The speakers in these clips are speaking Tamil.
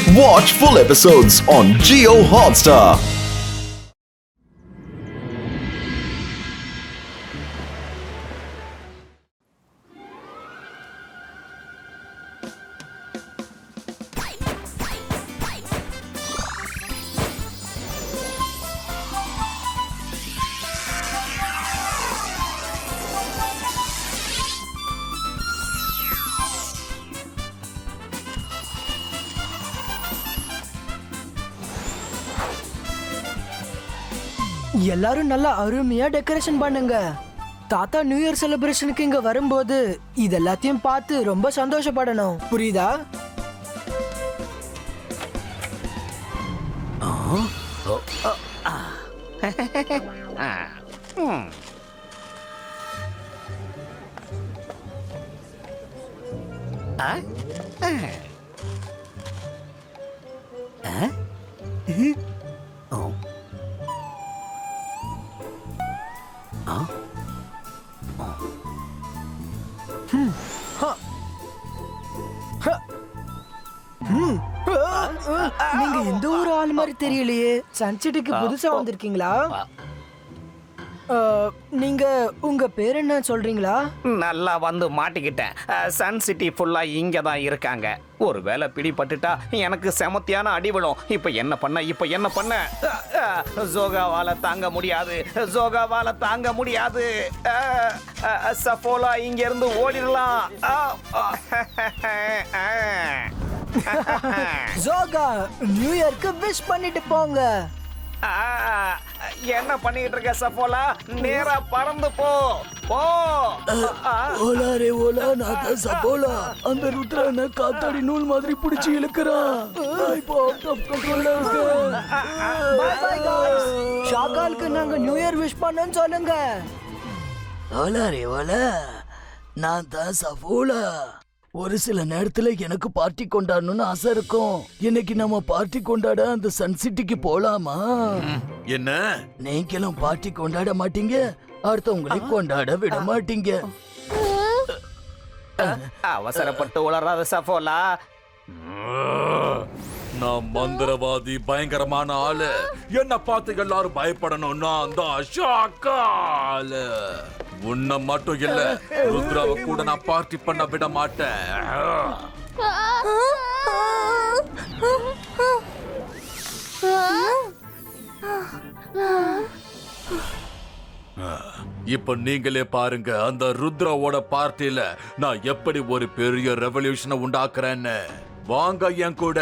Watch full episodes on Jio Hotstar. எல்லாரும் நல்லா அருமையா டெக்கரேஷன் பண்ணுங்க. தாத்தா நியூ இயர் செலிப்ரேஷனுக்கு இங்க வரும்போது இது எல்லாத்தையும் பார்த்து ரொம்ப சந்தோஷப்படணும். புரியுதா? நீங்க இந்த ஒரு ஆள் மாதிரி தெரியலையே. சன்சிட்டிக்கு புதுசா வந்திருக்கீங்களா? நீங்க உங்க பேர் என்ன சொல்றீங்களா? நல்லா வந்து மாட்டிக்கிட்டேன். சன் சிட்டி ஃபுல்லா இங்க தான் இருக்காங்க. ஒருவேளை பிடிபட்டுட்டா எனக்கு செமத்தியான அடி விழும். இப்ப என்ன பண்ண ஜோகாவால தாங்க முடியாது. சஃபோலா இங்க இருந்து ஓடிடலாம். ஜோகா நியூ இயர்க்கு விஷ் பண்ணிட்டு போங்க. என்ன பண்ணிட்டு இருக்க சஃபோலா? நேரா பறந்து போ. ஓலா ரே ஓலா, நான் தான் சஃபோலா. அந்த ருத்ரனை காத்தாடி நூல் மாதிரி பிடிச்சி இழுக்கிறான். இப்போ அவுட் ஆஃப் கண்ட்ரோல்ல இருக்கு. By by guys. ஷாகாலுக்கு நாங்க நியூ இயர் விஷ் பண்ணனும் சொல்லுங்க. ஓலா ரே ஓலா, நான் தான் சஃபோலா. ஒரு சில நேரத்துல எனக்கு பார்ட்டி கொண்டாடணும்னு ஆசை இருக்கும். இன்னைக்கு நம்ம பார்ட்டி கொண்டாட அந்த சன் சிட்டிக்கு போலாமா? என்ன? நீங்களும் பார்ட்டி கொண்டாட மாட்டீங்க, அடுத்தவங்களை கொண்டாட விட மாட்டீங்க. அவசரப்பட்டு உளறாத சஃபோலா. நான் மந்திரவாதி, பயங்கரமான ஆளு. என்ன பார்த்து எல்லாரும் பயப்படணும். நான் தான் ஷாக்காலு. உன்னை மட்டும் இல்ல, ருத்ராவை கூட நான் பார்ட்டி பண்ண விட மாட்டேன். இப்ப நீங்களே பாருங்க, அந்த ருத்ராவோட பார்ட்டில நான் எப்படி ஒரு பெரிய ரெவல்யூஷனை உண்டாக்குறேன்னு. வாங்க என் கூட.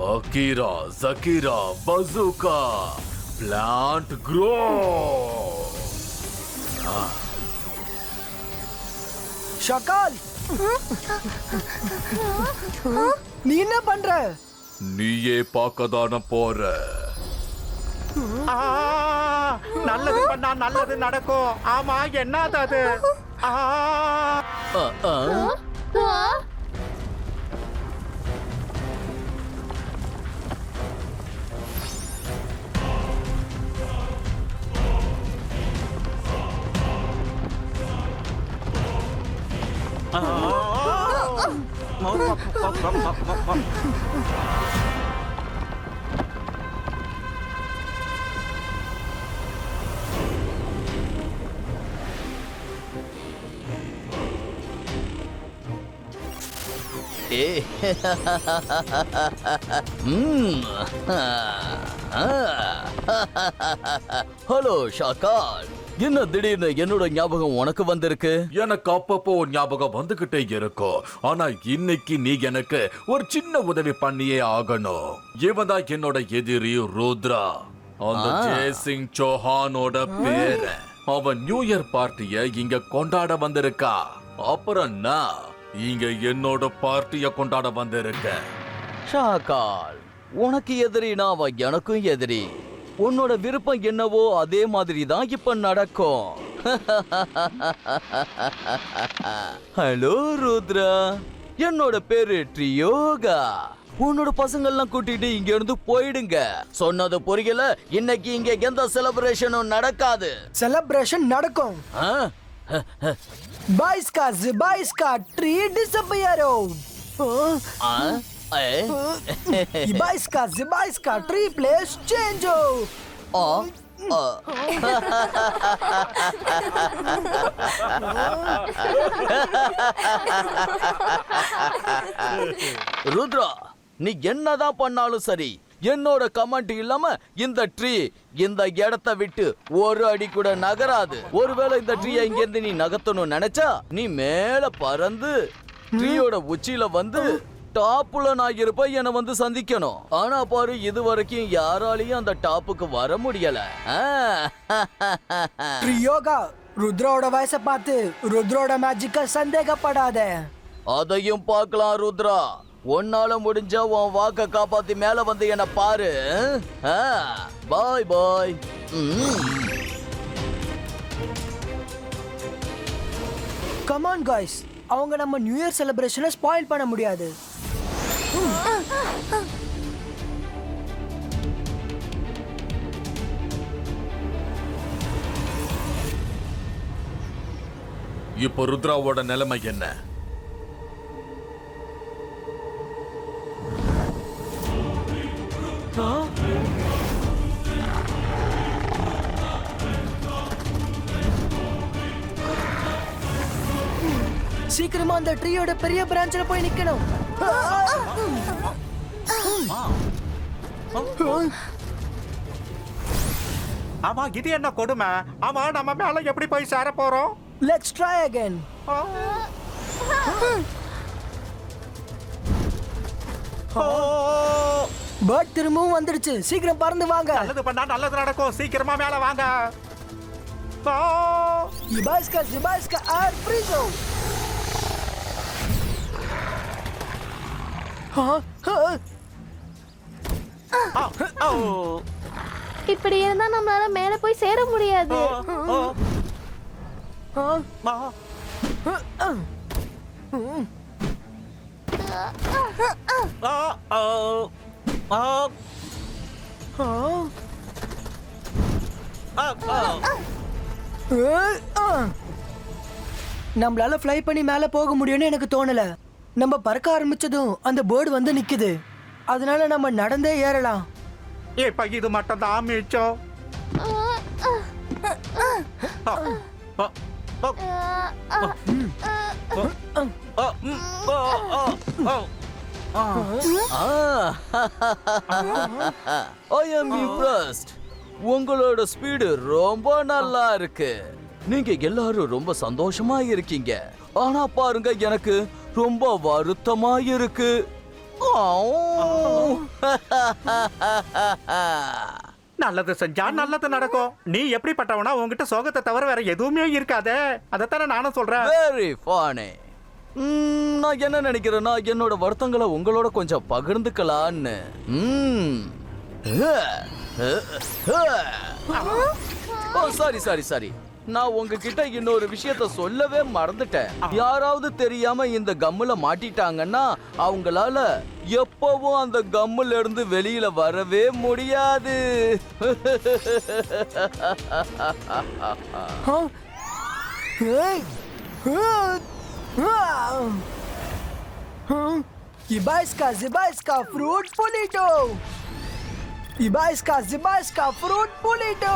அகீரா, ஜகீரா, பசூகா, பிளான்ட் க்ரோ. ஷாகால், நீ என்ன பண்ற? நீயே பார்க்கதான போற. நல்லது பண்ணா நல்லது நடக்கும். ஆமா, என்னது அது? ஹலோ ஷாகால், என்ன திடீர்னு என்னோட ஞாபகம் உனக்கு வந்திருக்கு? எனக்கு அப்பப்போ ஞாபகம் வந்துகிட்டே இருக்கும். ஆனா இன்னைக்கு நீ எனக்கு ஒரு சின்ன உதவி பண்ணியே ஆகணும். இவன் தான் என்னோட எதிரி ருத்ரா, அந்த ஜெய்சிங் சௌஹானோட பேரு. அவன் நியூ இயர் பார்ட்டிய இங்க கொண்டாட வந்திருக்கா. அப்புறம் நான் இங்க என்னோட பார்ட்டிய கொண்டாட வந்திருக்கேன். ஷாகால், உனக்கு எதிரினா அவன் எனக்கும் எதிரி. உன்னோட விருப்பம் என்னவோ அதே மாதிரி தான் இப்ப நடக்கும். ஹலோ ருத்ரா, என்னோட பேரு ட்ரியோகா. உன்னோட பசங்கள்லாம் கூட்டிட்டு இங்க இருந்து போயிடுங்க. சொன்னது புரியல? இன்னைக்கு இங்க எந்த செலிப்ரேஷனும் நடக்காது. செலிப்ரேஷன் நடக்கும். பாய்ஸ்கா ஜிபாய்ஸ்கா ட்ரீ டிசப்பியரோ. பாய்ஸ்கா ஜிபாய்ஸ்கா ட்ரீ பிளேஸ் சேஞ்சோ. ருத்ரா, நீ என்னதான் பண்ணாலும் சரி, என்னோட கமெண்ட் இல்லாம இந்த ட்ரீ இந்த இடத்தை விட்டு ஒரு அடி கூட நகராது. ஒருவேளை இந்த ட்ரீயை இங்க இருந்து நீ நகர்த்தணும் நினைச்சா நீ மேல பறந்து ட்ரீயோட உச்சியில வந்து டாப்புல நான் இருப்பேன், என்னை வந்து சந்திக்கணும். ஆனா பாரு, இது வரைக்கும் யாராலையும் அந்த டாப்புக்கு வர முடியல. ட்ரியோகா, ருத்ரோட வயசை பார்த்து ருத்ரோட மேஜிக்க சந்தேகப்படாத. அதையும் பார்க்கலாம் ருத்ரா. உன்னால முடிஞ்சா உன் வாக்க காப்பாத்தி மேல வந்து என்ன பாரு. பாய் பாய். கமான் காய்ஸ், அவங்க நம்ம நியூ இயர் செலிப்ரேஷனை ஸ்பாயில் பண்ண முடியாது. இப்போ ருத்ராவோட நிலைமை என்ன? சீக்கிரமா அந்த ட்ரீயோட பெரிய பிரான்ச்ல போய் நிக்கணும். ஆமா, இது என்ன கொடுமை? ஆமா, நம்ம மேல எப்படி போய் சேர போறோம்? Let's try again. பேர்ட் திரும்பவும் வந்துடுச்சு. சீக்கிரம் பறந்து வாங்க. நல்லது பண்ணா நல்லது நடக்கும். சீக்கிரமா மேல வாங்க. ஜிபாய்ஸ்கா ஜிபாய்ஸ்கா ஏர் ஃப்ரீசோ. இப்படி இருந்தா நம்மளால மேல போய் சேர முடியாது. நம்மளால ஃப்ளை பண்ணி மேல போக முடியும்னு எனக்கு தோணல. நம்ம பறக்க ஆரம்பிச்சதும் அந்த பேர்டு வந்து நிக்குது. அதனால நம்ம நடந்தே ஏறலாம். இப்ப இது மட்டும் தான் மிச்சம். I am impressed. உங்களோட ஸ்பீடு ரொம்ப நல்லா இருக்கு. நீங்க எல்லாரும் ரொம்ப சந்தோஷமா இருக்கீங்க. ஆனா பாருங்க, எனக்கு ரொம்ப வருத்தமா இருக்கு. நல்லது செஞ்சா நல்லது நடக்கும். நீ எப்படிப்பட்டவனா? உங்ககிட்ட சோகத்தை தவிர வேற எதுவுமே இருக்காதே. அதைத்தானே நானும் சொல்றேன். Very funny. நான் என்ன நினைக்கிறேன்னா, என்னோட வருத்தங்களை உங்களோட கொஞ்சம் பகிர்ந்துக்கலான்னு. சாரி சாரி சாரி, நான் உங்ககிட்ட இன்னொரு விஷயத்த சொல்லவே மறந்துட்டேன். யாராவது தெரியாம இந்த கம்முல மாட்டிட்டாங்கன்னா அவங்களால எப்பவும் அந்த கம்முல இருந்து வெளியில வரவே முடியாது. Ibaiska Zibaiska fruit polito. Ibaiska Zibaiska fruit polito.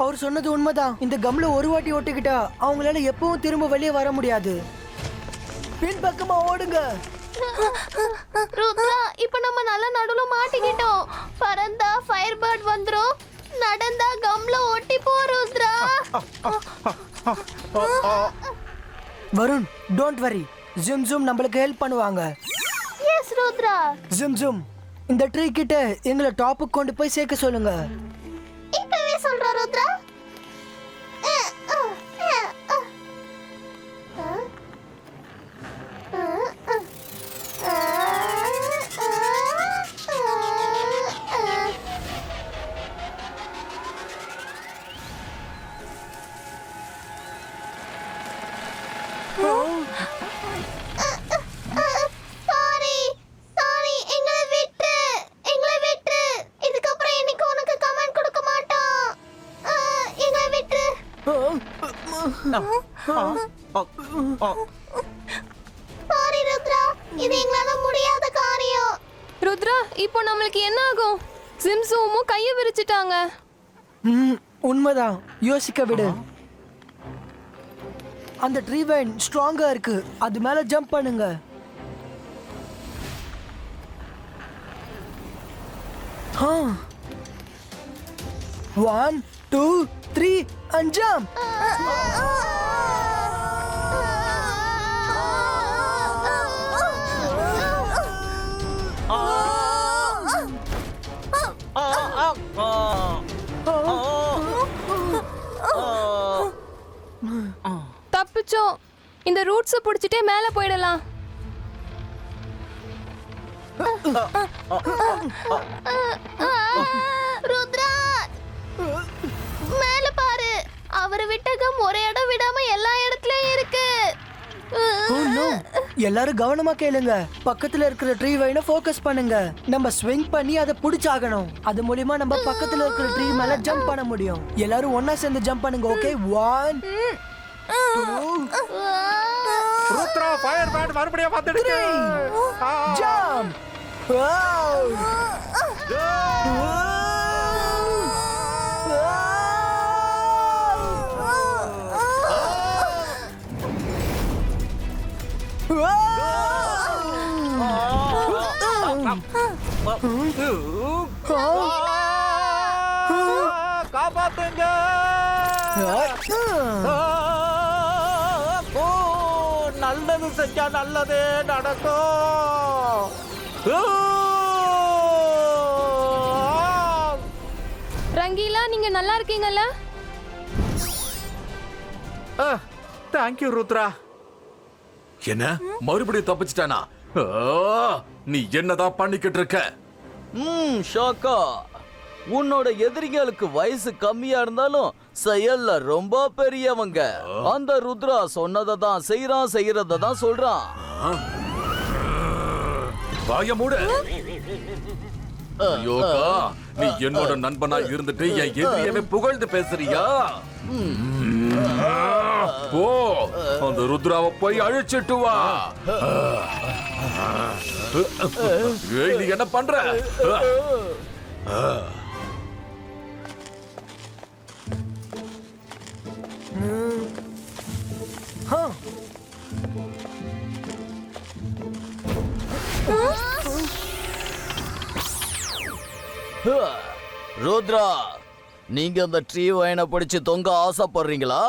அவர் சொன்னது உண்மைதான். இந்த கம்ல ஒரு வாட்டி ஓட்டிக்கிட்டா அவங்களால எப்பவும் திரும்ப வெளியே வர முடியாது. பின்பக்கமா ஓடுங்க. ருத்ரா, இப்ப நம்ம நல்ல நடுவுல மாட்டிக்கிட்டோம். பறந்தா ஃபயர் பேர்ட் வந்துரும், நடந்தா கம்ல ஒட்டி போ ருத்ரா. Varun, don't worry. ஜிம் ஜூம் நம்மளுக்கு ஹெல்ப் பண்ணுவாங்க. எஸ் ருத்ரா. ஜிம் ஜூம், இந்த ட்ரீ கிட்ட எங்களை டாப்புக்கு கொண்டு போய் சேர்க்க சொல்லுங்க. இப்பவே சொல்றா ருத்ரா. சாரி ருத்ரா, இது எங்களால முடியாத காரியம். ருத்ரா, இப்போ நம்மளுக்கு என்ன ஆகும்? சிம்சுவும் கைய விரிச்சிட்டாங்க. உண்மைதான், யோசிக்க விடு. அந்த ட்ரீ வைன் ஸ்ட்ராங்கா இருக்கு, அது மேல ஜம்ப் பண்ணுங்க. ஆ 1 2 3 and jump. தப்பிச்சோம். இந்த ரூட்ஸ புடிச்சிட்டே மேல போயிடலாம். ருத்ரா, மேல பாரு. அவரை விட்டகம் ஒரு இடம் விடாம எல்லா இடத்துலயும் இருக்கு. Oh no. எல்லாரும் கவனமா கேளுங்க. பக்கத்துல இருக்கிற ட்ரீ வைனை ஃபோக்கஸ் பண்ணுங்க. நம்ம ஸ்விங் பண்ணி அதை புடிச்சாகணும். அது மூலமா நம்ம பக்கத்துல இருக்கிற ட்ரீ மேல ஜம்ப் பண்ண முடியும். எல்லாரும் ஒண்ணா சேர்ந்து ஜம்ப் பண்ணுங்க. ஓகே 1 2 ருத்ரா ஃபயர் பேட் மறுபடியும் வந்துடுச்சு. ஜம்ப். காப்பாத்துங்க. நல்லது செஞ்சா நல்லதே நடக்கும். ரங்கீலா, நீங்க நல்லா இருக்கீங்கல்ல? தேங்க்யூ ருத்ரா. என்ன மறுபடியும் தப்பிச்சிட்டானா? நீ என்னதான் பண்ணிக்கிட்டு இருக்க? ஷாக்கா, உன்னோட எதிரிகளுக்கு வயசு கம்மியா இருந்தாலும் செயல்ல ரொம்ப பெரியவங்க. அந்த ருத்ரா சொன்னதை தான் செய்யறத தான் சொல்றான். வாய மூடு. யோகா, நீ என்னோட நண்பனா இருந்துட்டு என் எதிரியவே புகழ்ந்து பேசுறியா? போ, அந்த ருத்ராவை போய் அழிச்சிட்டு வா. ஏய், நீ என்ன பண்ற? ருத்ரா, நீங்க அந்த ட்ரீ வைனை பிடிச்சு தொங்க ஆசைப்படுறீங்களா?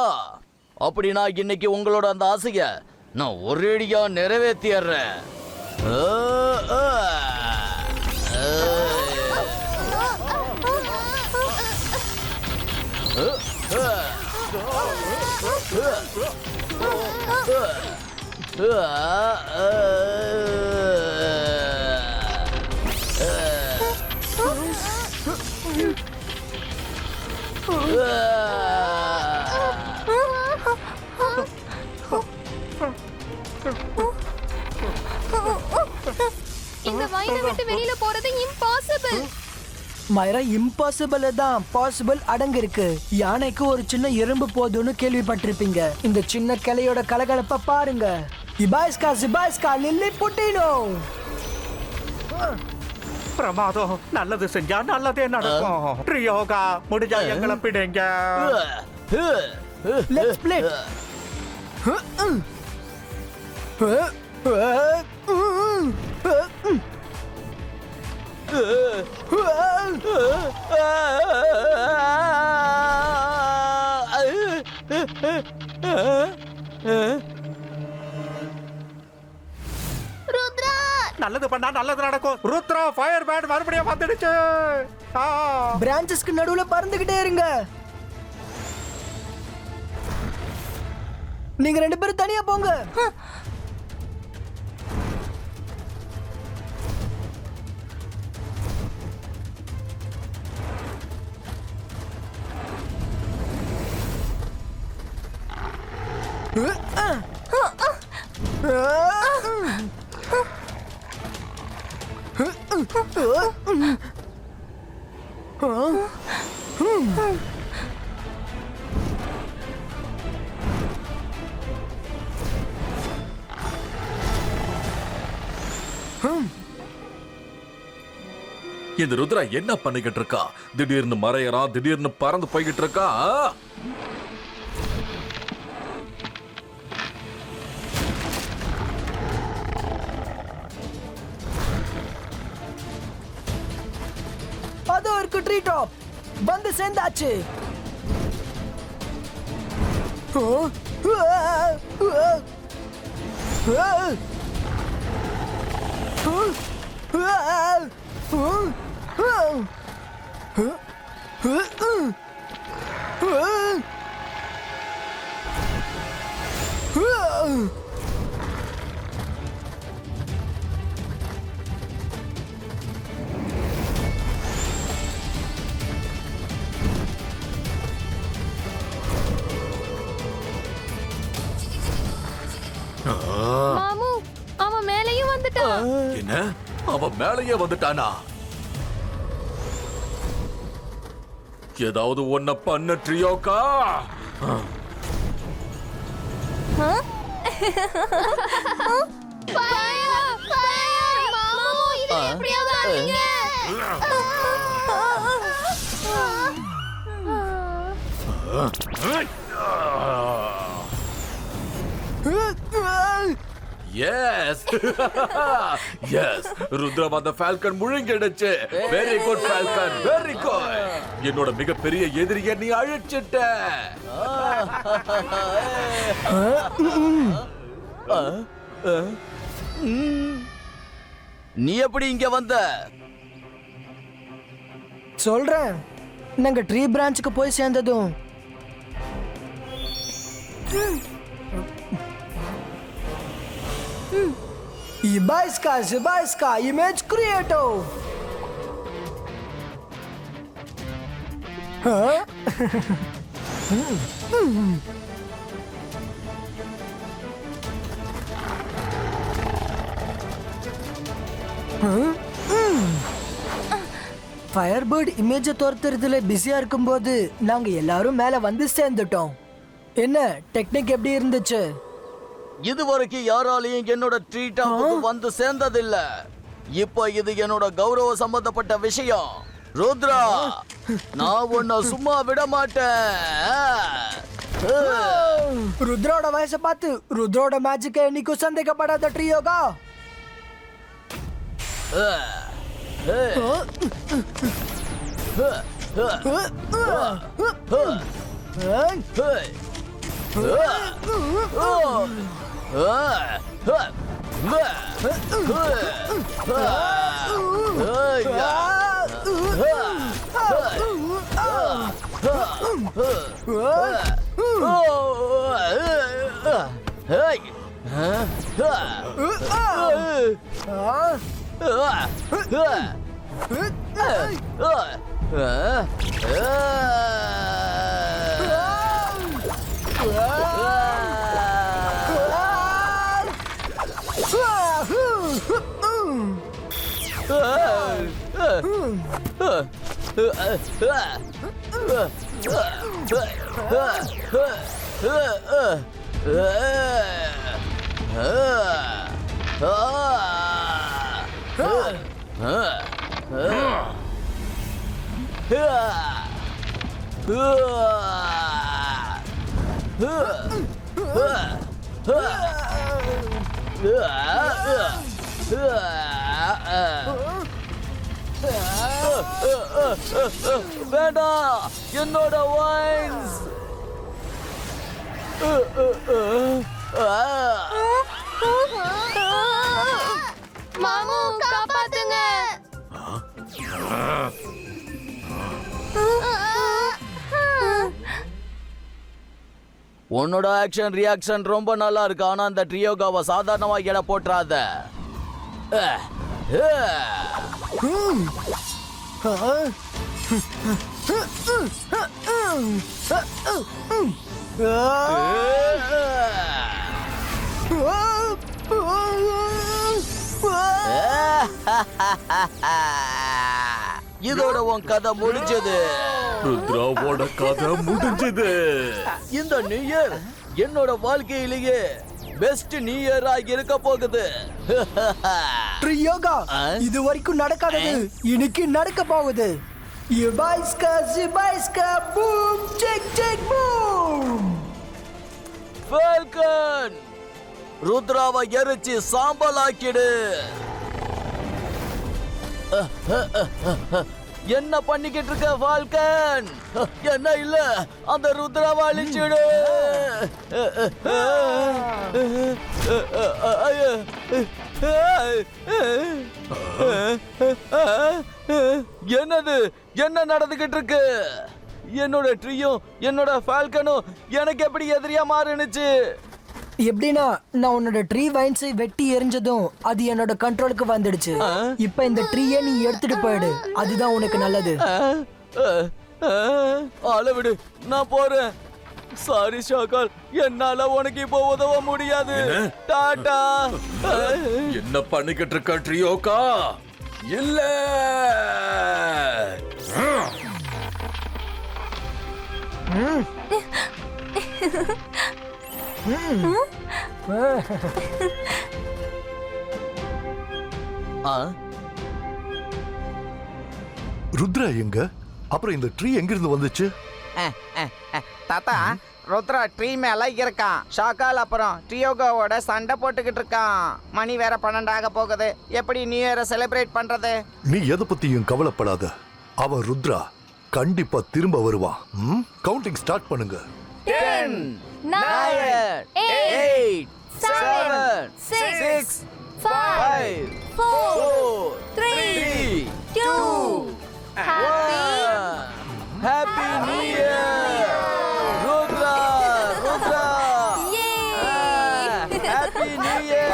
அப்படின்னா இன்னைக்கு உங்களோட அந்த ஆசைய நான் ஒரேடியா நிறைவேற்றிடுறேன். இந்த வைனை விட்டு வெளியில போறது இம்பாசிபிள். மைரா, இம்பாசிபிள் தான் பாசிபிள் அடங்கு இருக்கு. யானைக்கு ஒரு சின்ன எறும்பு போதும்னு கேள்விப்பட்டிருப்பீங்க. இந்த சின்ன கிளையோட கலகலப்ப பாருங்க. இபாய்ஸ்கா லில்லி புட்டினோ. பிரமாதம், நல்லது செஞ்சா நல்லதே நடக்கும். ட்ரியோகா, முடிஞ்சா எங்களை பிடிங்க. Let's play. ருத்ரா, நல்லது பண்ணா நல்லது நடக்கும். ருத்ரா ஃபயர் பேட் மறுபடியும் வந்துடுச்சு. பிரான்ச்சஸ்க்கு நடுவுல பறந்துகிட்டே இருங்க. நீங்க 2 பேரும் தனியா போங்க. இந்த ருத்ரா என்ன பண்ணிக்கிட்டு இருக்கா? திடீர்னு மறையறான், திடீர்னு பறந்து போய்கிட்டு இருக்கா. அதோ இருக்கு ட்ரீ டாப், வந்து சேர்ந்தாச்சு. மாமு அவன் மேலேயும் வந்துட்டான். என்ன, அவன் மேலேயே வந்துட்டானா? ஏதாவது ஒன்ன பண்ண ட்ரியோகா. மாமு இது எப்படியாவது அடிங்க. எஸ் எஸ், ருத்ரம் அந்த ஃபால்கன் முழுங்கிடுச்சு. Very good falcon, very good. என்னோட மிகப்பெரிய எதிரியை நீ அழிச்சிட்ட. நீ எப்படி இங்க வந்த? சொல்றேன், நாங்க ட்ரீ பிரான்ச்சுக்கு போய் சேர்ந்ததும் Ibaiska, image creator. Huh? ஃபயர்பர்ட் இமேஜை துரத்துறதுல பிஸியா இருக்கும்போது நாங்க எல்லாரும் மேல வந்து சேர்ந்துட்டோம். என்ன டெக்னிக் எப்படி இருந்துச்சு? இதுவரைக்கும் யாராலையும் என்னோட ட்ரீ டாப்புக்கு வந்து சேர்ந்ததில்ல. இப்போ இது என்னோட கௌரவ சம்பந்தப்பட்ட விஷயம். ருத்ரா, நான் உன்னை சும்மா விட மாட்டேன். ருத்ரோட வயசை பார்த்து ருத்ரோட மேஜிக்கை என்னைக்கும் சந்தேகப்படாத ட்ரியோகா. வேண்டாம், என்னோட வைன்ஸ். மாமு காப்பாத்துங்க. உன்னோட ஆக்ஷன் ரியாக்ஷன் ரொம்ப நல்லா இருக்கு. ஆனா அந்த ட்ரியோகாவை சாதாரணமா எடை போட்டுறாத. இதோட உன் கதை முடிஞ்சது. ருத்ராவோட கதை முடிஞ்சது. இந்த நியூ இயர் என்னோட வாழ்க்கையிலேயே பெஸ்ட் நியூ இயரா இருக்க போகுது. யோகா இது வரைக்கும் நடக்காதது இன்னைக்கு நடக்க போகுது. Yubaiska, boom, check, boom. Falcon, ருத்ராவை எரிச்சு சாம்பல் ஆக்கிடு. என்ன பண்ணிக்கிட்டு இருக்க ஃபால்கன்? என்ன இல்ல, அந்த ருத்ராவை அழிச்சிடு. என்னது, என்ன நடந்துகிட்டு இருக்கு? என்னோட ட்ரீயும் என்னோட ஃபால்கனும் எனக்கு எப்படி எதிரியா மாறுனுச்சு? எப்படின்னா நான் உன்னோட ட்ரீ வைன்ஸை வெட்டி எரிஞ்சதும் அது என்னோட கண்ட்ரோலுக்கு வந்துடுச்சு. இப்ப இந்த ட்ரீயை நீ எடுத்துட்டு போயிடு, அதுதான் உனக்கு நல்லது. அளவிடு, நான் போறேன். சாரி ஷாக்கால், என்னால உனக்கு இப்போ உதவ முடியாது. டாடா. என்ன பண்ணிக்கிட்டு இருக்க ட்ரியோகா? இல்ல, ருத்ரா எங்க? அப்புறம் இந்த ட்ரீ எங்க இருந்து வந்துச்சு? தாத்தா, ருத்ரா ட்ரீ மேல இருக்கான். ஷாக்கால் அப்புறம் ட்ரியோகாவோட சண்டை போட்டுக்கிட்டு இருக்கான். மணி வேற 12 ஆக போகுது. எப்படி நியூ இயரை செலிப்ரேட் பண்றது? நீ எதை பத்தியும் கவலைப்படாத. அவன் ருத்ரா கண்டிப்பா திரும்ப வருவான். கவுண்டிங் ஸ்டார்ட் பண்ணுங்க. 10, 9, 8, 7, 6, 5, 4, 3, 2, happy new year Rudra. Rudra, happy new year.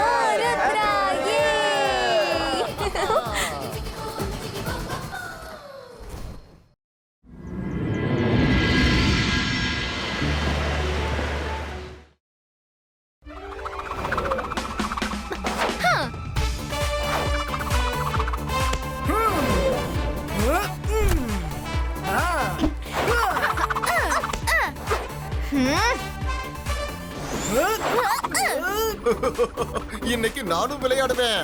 இன்னைக்கு நானும் விளையாடுவேன்.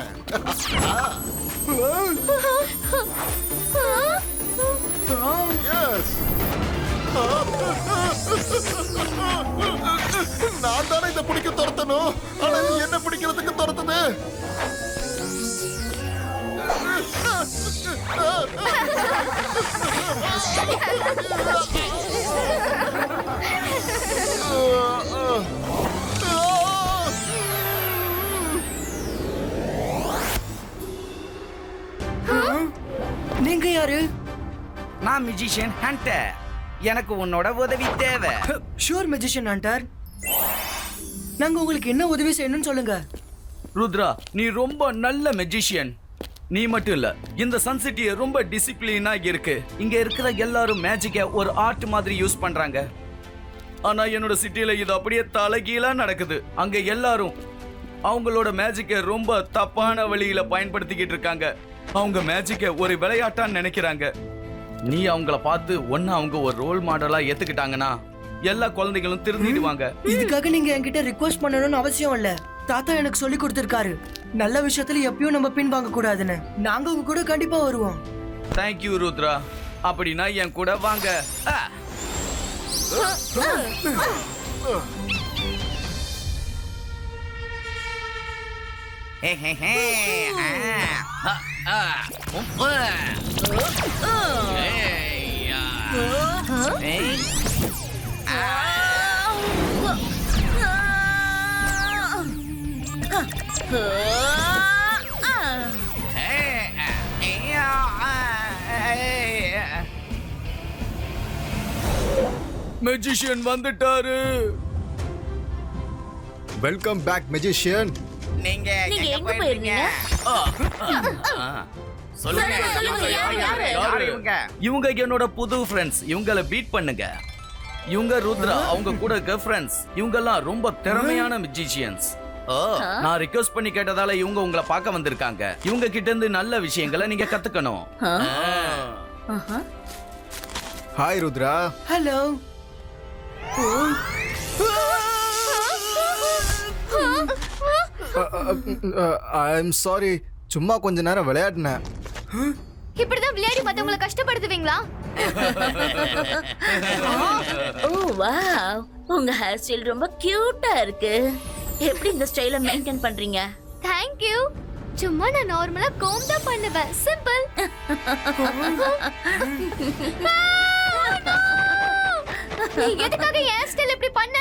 நான் தானே இதை பிடிக்க துரத்தணும். ஆனா நீ என்ன பிடிக்கிறதுக்கு துரத்துது? நீங்க யாரு? நான் மியூசிஷியன் ஹண்டர். எனக்கு உன்னோட உதவி தேவை. Sure magician hunter. நாங்க உங்களுக்கு என்ன உதவி செய்யணும்னு சொல்லுங்க. ருத்ரா, நீ ரொம்ப நல்ல மெஜிஷியன். நீ மட்டும் இல்ல, இந்த சன் சிட்டியை ரொம்ப டிசிப்ளினா இருக்கு. இங்க இருக்கிற எல்லாரும் மேஜிக்க ஒரு ஆர்ட் மாதிரி யூஸ் பண்றாங்க. ஆனா என்னோட சிட்டில இது அப்படியே தலைகீழா நடக்குது. அங்க எல்லாரும் அவங்களோட மேஜிக்க ரொம்ப தப்பான வழியில பயன்படுத்திக்கிட்டு இருக்காங்க. அவங்க மேஜிக்க ஒரு விளையாட்டா நினைக்கிறாங்க. நீ அவங்கள பார்த்து ஒன்னு அவங்க ஒரு ரோல் மாடலா ஏத்துக்கிட்டாங்கன்னா எல்லா குழந்தைகளும் திருந்திடுவாங்க. இதுக்காக நீங்க என்கிட்ட ரிக்வெஸ்ட் பண்ணணும்னு அவசியம் இல்ல. தாத்தா எனக்கு சொல்லி கொடுத்திருக்காரு, நல்ல விஷயத்துல எப்பயும் நம்ம பின் வாங்க கூடாதுன்னு. நாங்க உங்க கூட கண்டிப்பா வருவோம். தேங்க்யூ ருத்ரா. அப்படின்னா என் கூட வாங்க. மெஜிஷியன் வந்துட்டாரு. Welcome back magician. நீங்க எங்க போயிருந்தீங்க? இவங்க என்னோட புது ஃப்ரெண்ட்ஸ். இவங்கள பீட் பண்ணுங்க. இவங்க ருத்ரா, அவங்க கூட இருக்க ஃப்ரெண்ட்ஸ். இவங்க எல்லாம் ரொம்ப திறமையான மெஜிஷியன்ஸ். நான் ரிக்வெஸ்ட் பண்ணி கேட்டதால இவங்க உங்களை பார்க்க வந்திருக்காங்க. இவங்க கிட்ட இருந்து நல்ல விஷயங்களை நீங்க கத்துக்கணும். Hi Rudra. Hello. I am sorry, சும்மா கொஞ்ச நேரம் விளையாடினேன். இப்படிதான் விளையாடி மத்தவங்களை கஷ்டப்படுத்துவீங்களா? ஓ வாவ், உங்க ஹேர் ஸ்டைல் ரொம்ப கியூட்டா இருக்கு. எப்படி இந்த ஸ்டைலை மெயின்டைன் பண்றீங்க? Thank you. சும்மா நான் நார்மலா கோம் தான் பண்ணுவேன். சிம்பிள். நீ எதுக்காக ஹேர் ஸ்டைல் இப்படி பண்ண?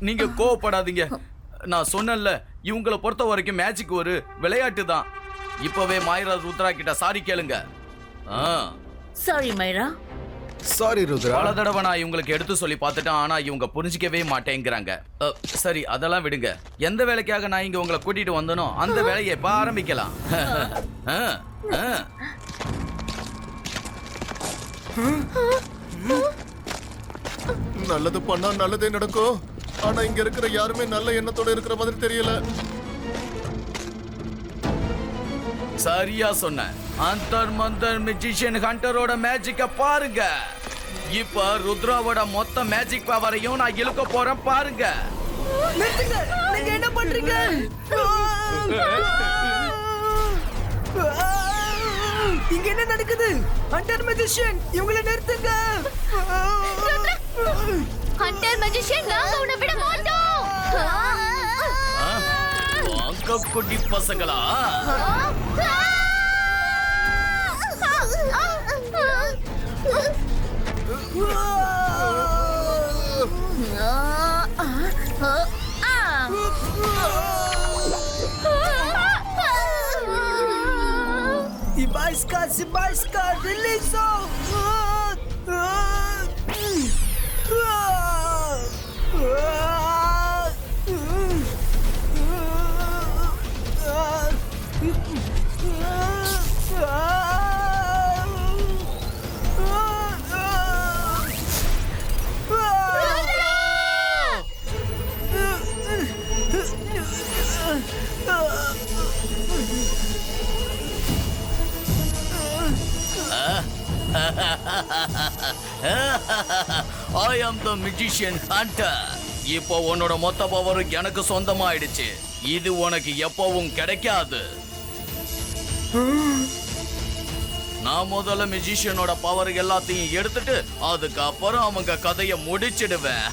நீங்க கோவப்படாதீங்க. நான் சொன்னேன்ல, இவங்களை பொறுத்த வரைக்கும் மேஜிக் ஒரு விளையாட்டு தான். இப்பவே மாயரா ருத்ரா கிட்ட சாரி கேளுங்க. சாரி மைரா. சாரி ருத்ரா. பல தடவை நான் இவங்களுக்கு எடுத்து சொல்லி பார்த்துட்டேன், ஆனா இவங்க புரிஞ்சிக்கவே மாட்டேங்கிறாங்க. சரி, அதெல்லாம் விடுங்க. எந்த வேலைக்காக நான் இங்க உங்களை கூட்டிட்டு வந்தனோ அந்த வேலையை இப்ப ஆரம்பிக்கலாம். நல்லது பண்ணா நல்லதே நடக்கும். ஆனா இங்க இருக்கிற யாருமே நல்ல எண்ணத்தோட இருக்கிற மாதிரி தெரியல. சரியா சொன்ன. அந்தர் மந்தர் மெஜிஷியன் ஹண்டரோட மேஜிக்க பாருங்க. இப்ப ருத்ராவோட மொத்த மேஜிக் பவரையும் நான் இழுக்க போறேன், பாருங்க. நீங்க என்ன பண்றீங்க? இங்க என்ன நடக்குது? ஹண்டர் மேஜிஷியன், இவங்களை நிறுத்துங்க. ஹண்டர் மேஜிஷியன், நாங்க உன்னை விட மாட்டோம். வாங்க குட்டி பசங்களா. Sibaiska, release. I am the magician hunter. இப்போ உன்னோட மொத்த பவரும் எனக்கு சொந்தமாயிடுச்சு. இது உனக்கு எப்பவும் கிடைக்காது. நான் முதல்ல மெஜிஷியனோட பவர் எல்லாத்தையும் எடுத்துட்டு அதுக்கப்புறம் அவங்க கதையை முடிச்சிடுவேன்.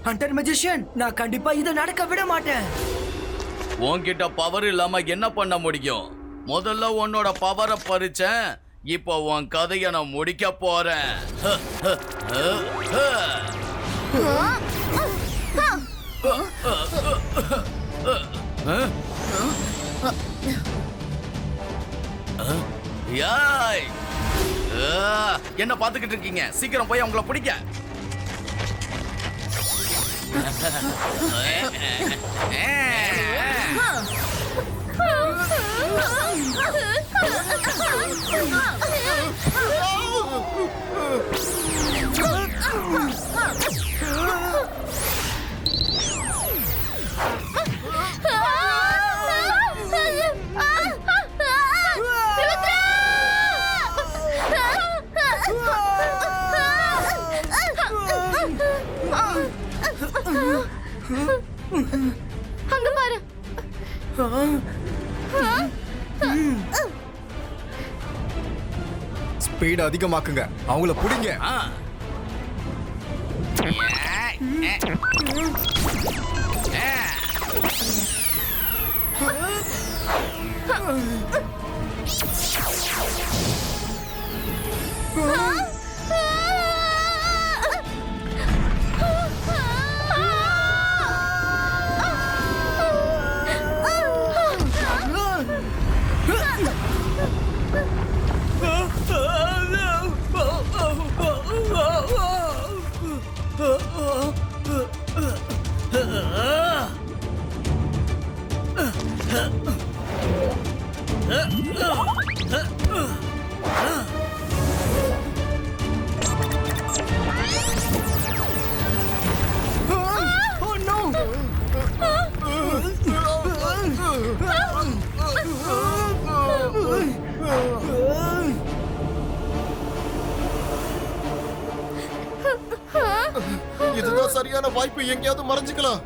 ஹண்டர் மேஜிஷியன், நான் கண்டிப்பா இதை நடக்க விட மாட்டேன். உன்கிட்ட பவர் இல்லாம என்ன பண்ண முடியும்? முதல்ல உன்னோட பவரை பறிச்சேன். இப்போ உன் கதையை நான் முடிக்க போறேன். என்ன பாத்துக்கிட்டு இருக்கீங்க? சீக்கிரம் போய் அவங்கள பிடிக்க. அங்க பாரு. ஸ்பீட் அதிகமாக்குங்க, அவங்கள பிடிங்க. சரியான வாய்ப்பு எங்கேயாவது மறைஞ்சுக்கலாம்.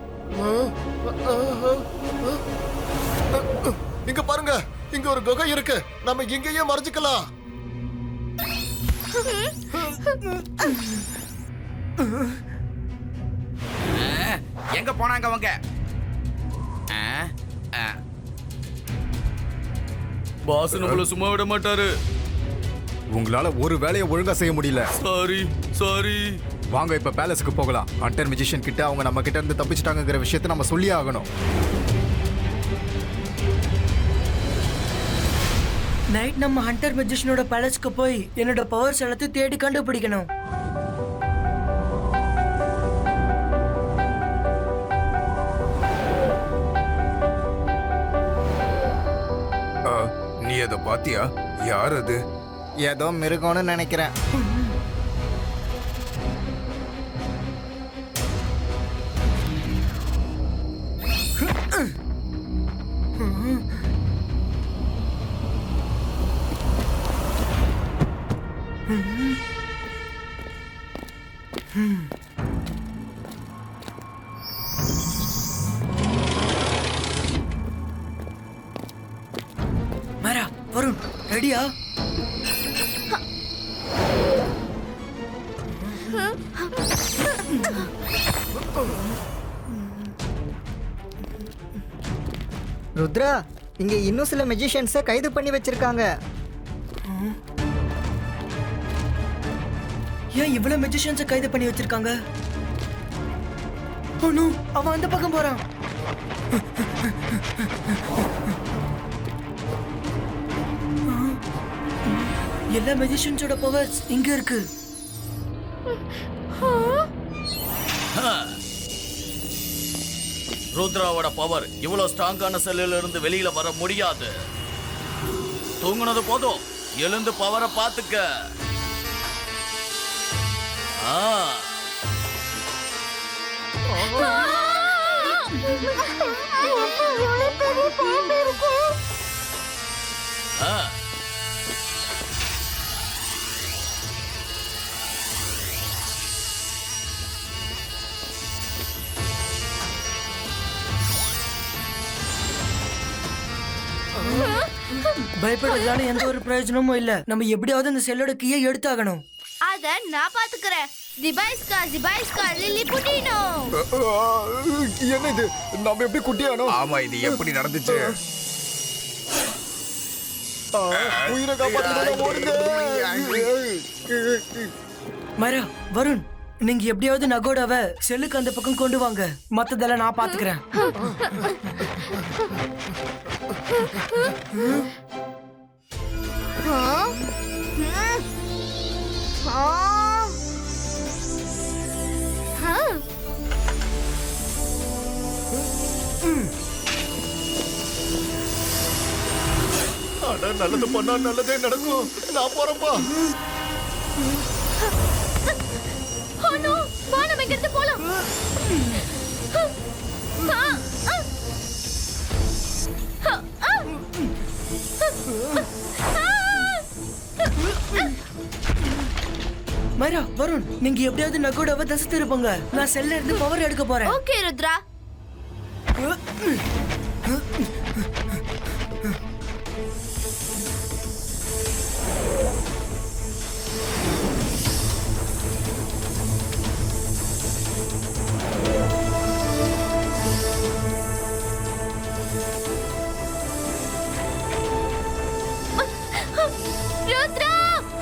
இங்க பாருங்க, இங்க ஒரு குகை இருக்கு. நம்ம இங்கேயே மறைஞ்சுக்கலாம். எங்க போனாங்க அவங்க? பாஸ் நம்மள சும்மா விட மாட்டாரு. உங்களால ஒரு வேலையை ஒழுங்கா செய்ய முடியல. சாரி. வாங்க இப்ப பேலஸ்க்கு போகலாம். ஹண்டர் மேஜிஷியன் கிட்ட அவங்க நம்ம கிட்ட இருந்து தப்பிச்சிட்டாங்கங்கிற விஷயத்தை நம்ம சொல்லியே ஆகணும். நைட் நம்ம ஹண்டர் மெஜிஷியனோட பேலஸ்க்கு போய் என்னோட பவர்ஸ் எல்லாத்தையும் தேடி கண்டுபிடிக்கணும். நீ அதை பாத்தியா? யார் அது? ஏதோ மிருகம்னு நினைக்கிறேன். மேரா, வருண், ரெடியா? ருத்ரா, இங்க இன்னும் சில மெஜிஷியன்ஸை கைது பண்ணி வச்சிருக்காங்க. ஏன் இவ்வளவு மெஜிஷியன்ஸை கைது பண்ணி வச்சிருக்காங்க? ஓ நோ, அவன் அந்த பக்கம் போறான். எல்லா மெஜிஷியன்ஸோட பவர்ஸ் இங்க இருக்கு. ருத்ராவோட பவர் இவ்வளவு ஸ்ட்ராங்கான செல்லில இருந்து வெளியில வர முடியாது. தூங்குனது போதும், எழுந்து பவரை பாத்துக்க. பயப்படுறதால எந்த ஒரு பிரயோஜனமும் இல்ல. நம்ம எப்படியாவது அந்த செல்லோட கீயை எடுத்தாகணும். அத நான் பாத்துக்கிறேன். ஜிபாய்ஸ்கா லில்லி புட்டினோ. என்ன இது? நம்ம எப்படி குட்டியானோ? ஆமா, இது எப்படி நடந்துச்சு? உயிரை காப்பாத்துறதா ஓடுங்க. மரா, வருண், நீங்க எப்படியாவது நகோடாவை செல்லுக்கு அந்த பக்கம் கொண்டு வாங்க. மத்ததெல்லாம் நான் பாத்துக்கிறேன். அட, நல்லது பண்ணா நல்லதே நடக்கும். நான் போறேன்பா. ஓ நோ, வா நம்ம இங்க இருந்து போலாம். மரா, வருண், நீங்க எப்படியாவது நகோடாவை தசை திருப்பங்க. நான் செல்ல இருந்து பவர் எடுக்க போறேன். ஓகே ருத்ரா. ருத்ரா,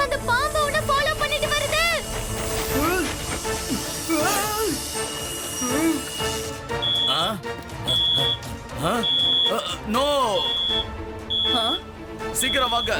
அந்த பாம்பு உன்னை ஃபாலோ பண்ணிட்டு வருது. நோ, சீக்கிரம் வாங்க.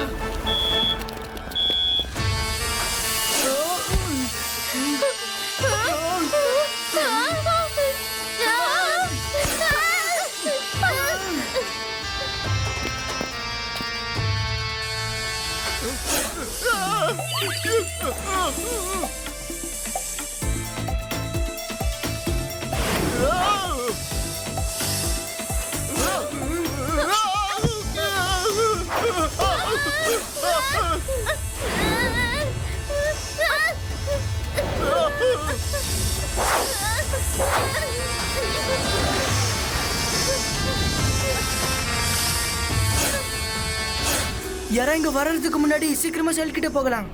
யாரா இங்க வர்றதுக்கு முன்னாடி சீக்கிரமா செல்கிட்ட போகலாம்.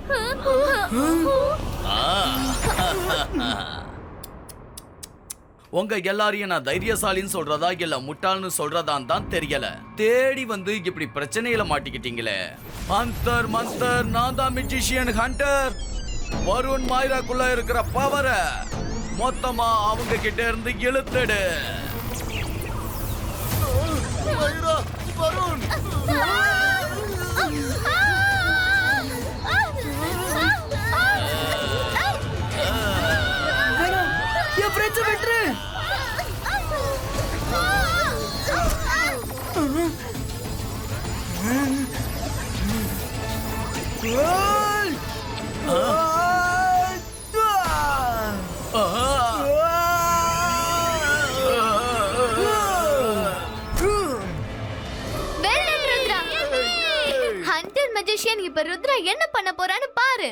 உங்க எல்லாரையும் நான் தைரியசாலின்னு சொல்றதா இல்ல முட்டாள்னு சொல்றதான் தான் தெரியல. தேடி வந்து இப்படி பிரச்சனையில மாட்டிக்கிட்டீங்களே. அந்தர் மந்தர், நான் தான் மெஜிஷியன் ஹண்டர். வருண் மாயிராக்குள்ள இருக்கிற பவரை மொத்தமா அவங்க கிட்ட இருந்து இழுத்துடு. வருண் என் ஃப்ரெண்ட்ஸ் விட்டுரு. ஹண்டர் மெஜிஷியன் இப்ப ருத்ரா என்ன பண்ண போறான்னு பாரு.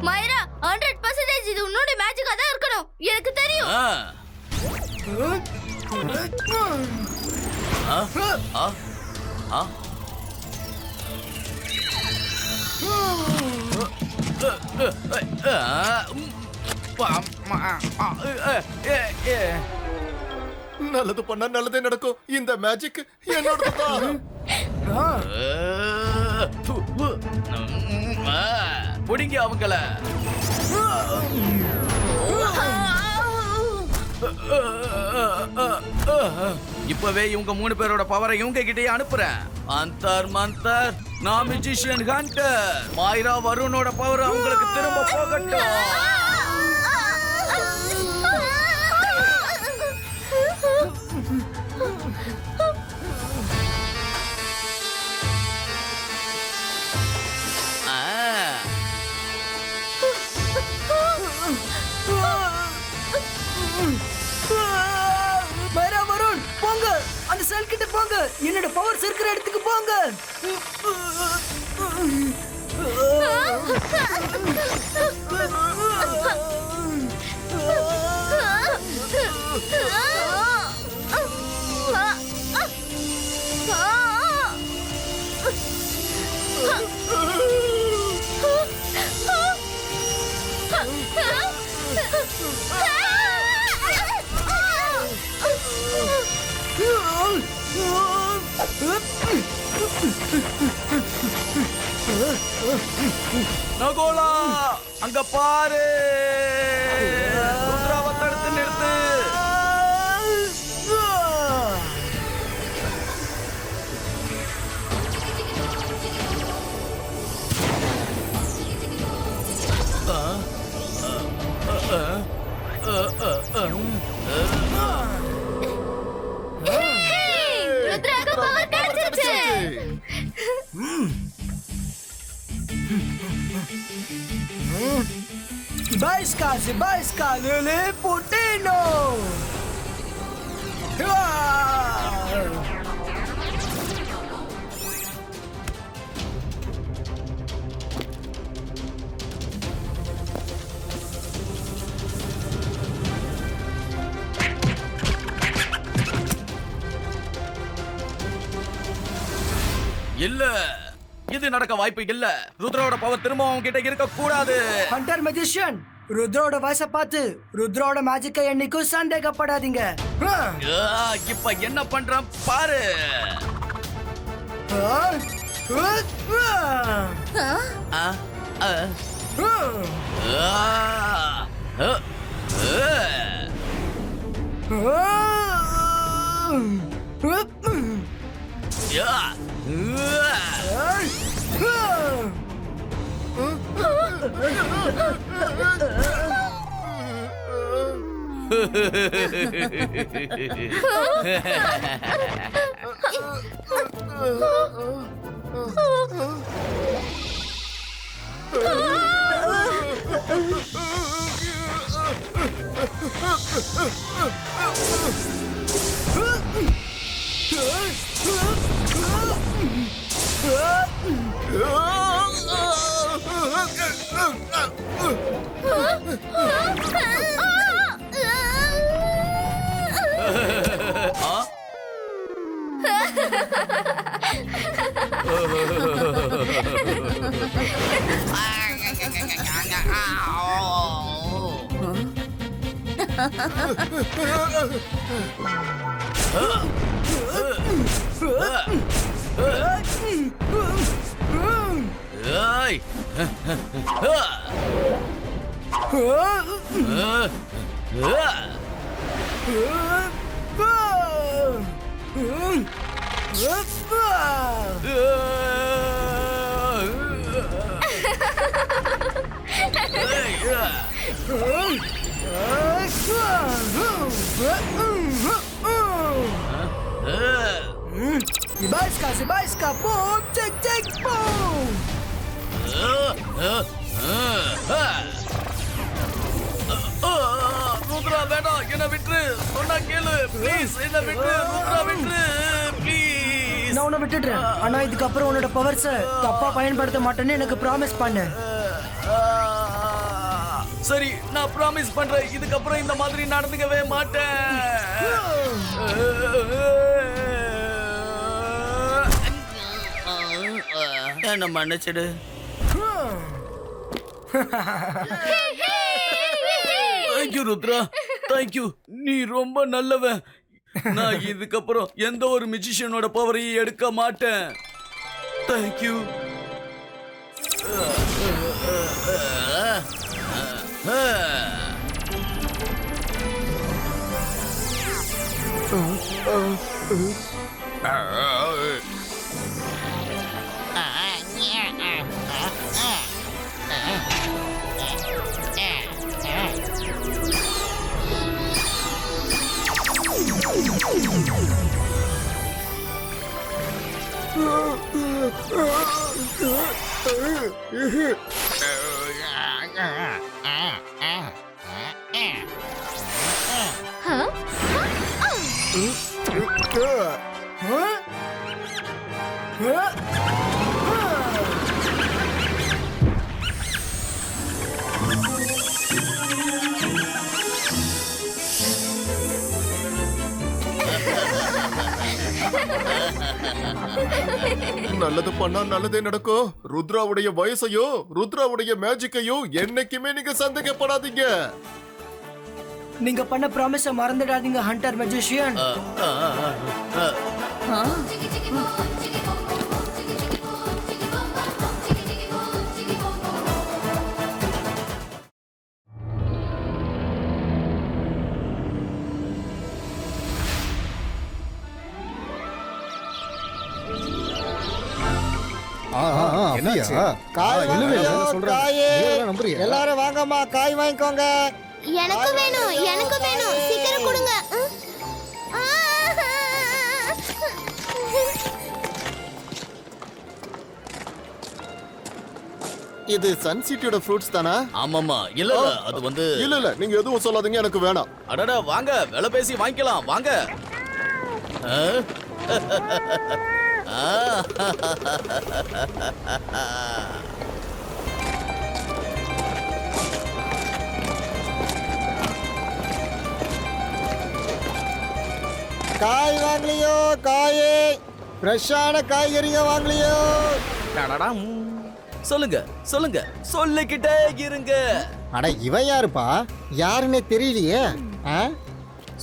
மைரா 100% இது உன்னோட மேஜிக்கா தான் இருக்கணும். எனக்கு தெரியும். நல்லது பண்ணா நல்லதே நடக்கும். இந்த மேஜிக் என்னோடதுதான். புடிங்க அவங்கள. இப்பவே இவங்க 3 பேரோட பவரை இவங்க கிட்டே அனுப்புறேன். அந்தர் மந்தர், நான் மெஜிஷியன் ஹண்டர். மாயிரா வருணோட பவர் அவங்களுக்கு திரும்ப போகட்டும். மைரா, வருண் போங்க, அந்த செல் கிட்ட போங்க. என்னோட பவர் இருக்கிற இடத்துக்கு போங்க. நகோலா, அங்க பாரு. ருத்ராவை தடுத்து நிறுத்து. ருத்ராக்கு பவர் கிடைச்சிருச்சு. Baisca, Lele Potino! இல்ல, இது நடக்க வாய்ப்பு இல்ல. ருத்ரோட பவர் திரும்ப அவங்க கிட்ட இருக்க கூடாது. ஹண்டர் மெஜிஷியன், ருத்ரோட வயசை பார்த்து ருத்ரோட மேஜிக்கை என்னைக்கும் சந்தேகப்படாதீங்க. இப்ப என்ன பண்றான் பாரு. Zibaiska, boom, tick, boom! Rudra வேண்டாம், என்ன விட்டுரு. சொன்னா கேளு ப்ளீஸ், என்ன விட்டுரு. ருத்ரா விட்டுரு ப்ளீஸ். நான் உன்னை விட்டுடுறேன். ஆனா இதுக்கப்புறம் உன்னோட பவர்ஸ தப்பா பயன்படுத்த மாட்டேன்னு எனக்கு ப்ராமிஸ் பண்ணு. சரி, நான் ப்ராமிஸ் பண்றேன். இதுக்கப்புறம் இந்த மாதிரி நடந்துக்கவே மாட்டேன். என்ன மன்னிச்சிடு. Thank you Rudra, thank you. நீ ரொம்ப நல்லவன். நான் இதுக்கப்புறம் எந்த ஒரு மியூசிஷியனோட பவரையும் எடுக்க மாட்டேன். தேங்க்யூ. நல்லது பண்ணா நல்லதே நடக்கும். ருத்ராவுடைய வயசையோ ருத்ராவுடைய மேஜிக்கையோ என்னைக்குமே நீங்க சந்தேகப்படாதீங்க. நீங்க பண்ண ப்ராமிஸ மறந்துடாதீங்க ஹண்டர் மேஜிஷியன். எல்லாரும் வாங்கம்மா, காய் வாங்கிக்கோங்க. எனக்கு வேணும், எனக்கு வேணும். சீக்கிரம் கொடுங்க. இது சன் சிட்டியோட ஃப்ரூட்ஸ் தானா? ஆமாமா. இல்ல அது வந்து இல்ல நீங்க எதுவும் சொல்லாதீங்க, எனக்கு வேணாம். அடடா வாங்க, விலை பேசி வாங்கிக்கலாம் வாங்க. காய் வாங்கலையோ? காயே ஃப்ரெஷ்ஷான காய்கறிங்க வாங்கலையோ? சொல்லுங்க சொல்லுங்க, சொல்லிக்கிட்டே இருங்க. அட இவன் யாருப்பா? யாருன்னே தெரியலையே.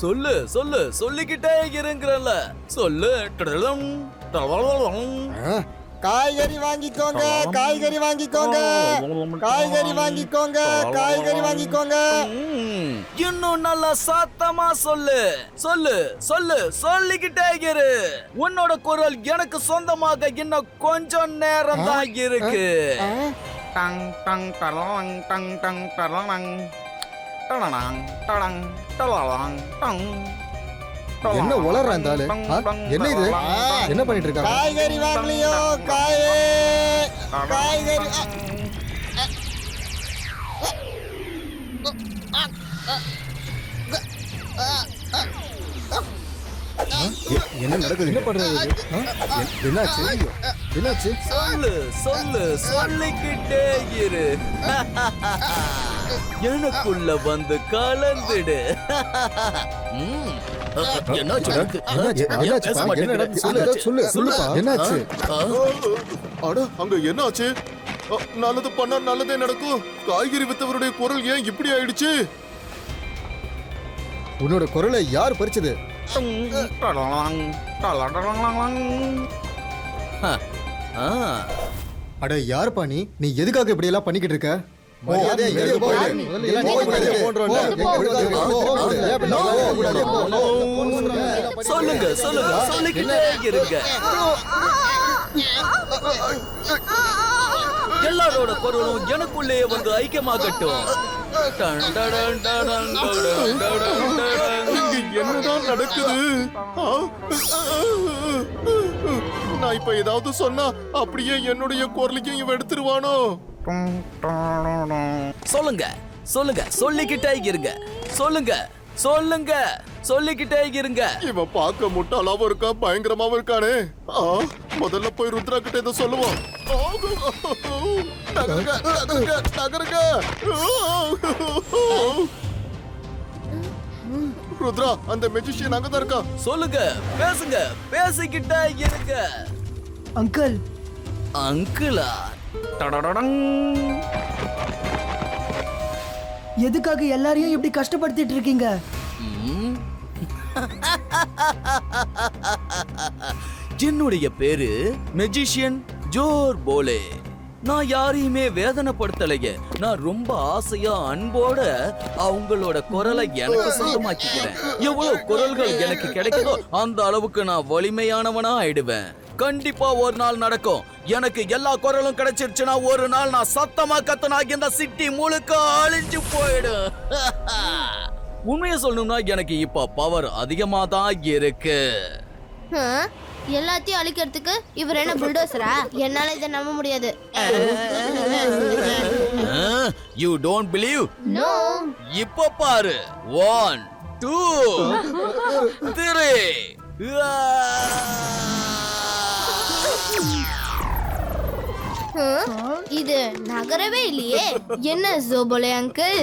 சொல்லு சொல்லு, சொல்லிக்கிட்டே இருங்கறல. சொல்லு. காய்கறி வாங்கிக்கோங்க, காய்கறி வாங்கிக்கோங்க, காய்கறி வாங்கிக்கோங்க, காய்கறி வாங்கிக்கோங்க. இன்னும் நல்லா சத்தமா சொல்லு சொல்லு சொல்லு, சொல்லிக்கிட்டே இரு. உன்னோட குரல் எனக்கு சொந்தமாக இன்னும் கொஞ்சம் நேரம் தான் இருக்கு. டங் டங் டலங் டங் டங் டலங் டலங் டலங் டலங் டங். என்ன உளற அந்த ஆளு? என்ன இது? என்ன பண்ணிட்டு இருக்காங்க? காய்கறி வாங்கலையோ? காயே காய்கறி. என்ன நடக்குது? என்ன பண்றது? என்னாச்சு? என்னாச்சு? சொல்லு சொல்லு சொல்லிக்கிட்டே இரு. எனக்குள்ள வந்து கலந்துடு. என்னாச்சு? என்னாச்சுப்பா? என்ன நடந்துச்சு? சொல்லுப்பா. என்னாச்சு? அட அங்க என்னாச்சு? நல்லது பண்ணா நல்லதே நடக்கும். காய்கறி வித்தவருடைய குரல் ஏன் இப்படி ஆயிடுச்சு? உன்னோட குரலை யார் பறிச்சது? அட யாருப்பா நீ? நீ எதுக்காக இப்படி எல்லாம் பண்ணிக்கிட்டு இருக்க? சொல்லுங்க சொல்லுங்க சொல்லிக்கிட்டே இருங்க. எல்லாரோட குரலும் எனக்குள்ளேயே வந்து ஐக்கியமாகட்டும். என்னதான் நடக்குது? நான் இப்ப ஏதாவது சொன்னா அப்படியே என்னுடைய குரலையும் இவன் எடுத்துருவானோ? சொல்லுங்க சொல்லுங்க சொல்லிக்கிட்டே இருங்க. சொல்லுங்க சொல்லுங்க சொல்லிக்கிட்டே இருங்க. இவன் பார்க்க முட்டாளாவும் இருக்கா, பயங்கரமாவும் இருக்கானே. முதல்ல போய் ருத்ரா கிட்ட இதை சொல்லுவோம். நகருங்க, நகருங்க, நகருங்க. ருத்ரா, அந்த மெஜிஷியன் அங்கதான் இருக்கா. சொல்லுங்க, பேசுங்க, பேசிக்கிட்டே இருங்க. அங்கிள். அங்கிளா? எதுக்காக எல்லாரையும் இப்படி கஷ்டப்படுத்திட்டு இருக்கீங்க? என்னுடைய பேரு மெஜிஷியன் ஜோர் போலே. நான் யாரையுமே வேதனைப்படுத்தலையே. நான் ரொம்ப ஆசையா அன்போட அவங்களோட குரலை எனக்கு சொந்தமாக்கிக்கிறேன். எவ்வளவு குரல்கள் எனக்கு கிடைக்குதோ அந்த அளவுக்கு நான் வலிமையானவனா ஆயிடுவேன். கண்டிப்பா ஒரு நாள் நடக்கும். எனக்கு எல்லா குரலும் கிடைச்சிருச்சுன்னா ஒரு நாள் நான் சத்தமா கத்தனா இந்த சிட்டி முழுக்க அழிஞ்சு போயிடும். உண்மையை சொல்லணும்னா எனக்கு இப்ப பவர் அதிகமா தான் இருக்கு. எல்லாத்தையும் அழிக்கிறதுக்கு இவர் என்ன புல்டோசரா? என்னால இதை நம்ப முடியாது. You don't believe? நோ. இப்ப பாரு. 1 2 3. இது நகரவே இல்லையே. என்ன ஜோபோலே அங்கிள்,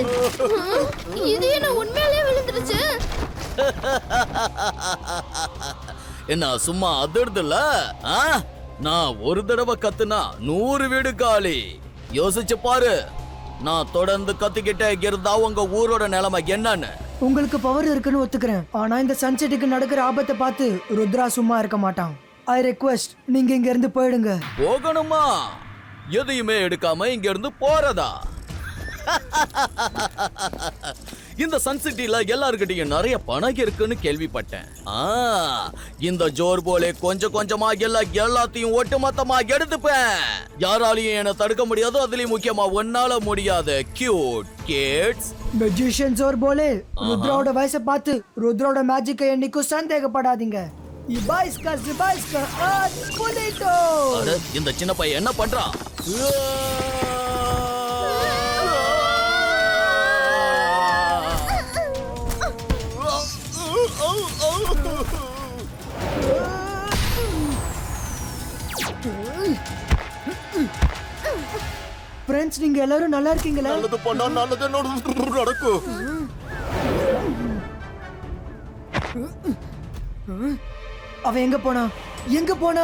இது என்ன உண்மையிலே விழுந்துருச்சு? என்ன சும்மா அதிர்துல? நான் ஒரு தடவை கத்துனா 100 வீடு காலி. யோசிச்சு பாரு. நான் தொடர்ந்து கத்திக்கிட்டே இருந்தா உங்க ஊரோட நிலைமை என்னன்னு. உங்களுக்கு பவர் இருக்குன்னு ஒத்துக்கிறேன். ஆனா இந்த சன்செட்டுக்கு நடக்கிற ஆபத்தை பார்த்து ருத்ரா சும்மா இருக்க மாட்டான். ஐ ரெக்வெஸ்ட், நீங்க இங்க இருந்து போயிடுங்க. போகணுமா? எதையுமே எடுக்காம இங்க இருந்து போறதா? இந்த சன் சிட்டில எல்லார்கிட்டயும் நிறைய பணம் இருக்குன்னு கேள்விப்பட்டேன். இந்த ஜோர் போலே கொஞ்சம் கொஞ்சமா எல்லாத்தையும் ஒட்டுமொத்தமா எடுத்துப்பேன். யாராலையும் என்ன தடுக்க முடியாது. அதுலயும் முக்கியமா ஒன்னால முடியாது. Cute kids. மெஜிஷியன் ஜோர் போலே, ருத்ராவோட வயசை பார்த்து ருத்ராவோட மேஜிக்கை என்னைக்கும் சந்தேகப்படாதீங்க. இந்த சின்ன பையன் என்ன பண்றான்? ஃப்ரெண்ட்ஸ், நீங்க எல்லாரும் நல்லா இருக்கீங்களா? நல்லது பண்ணா நல்லது நடக்கும். அவன் எங்க போனா? எங்க போனா?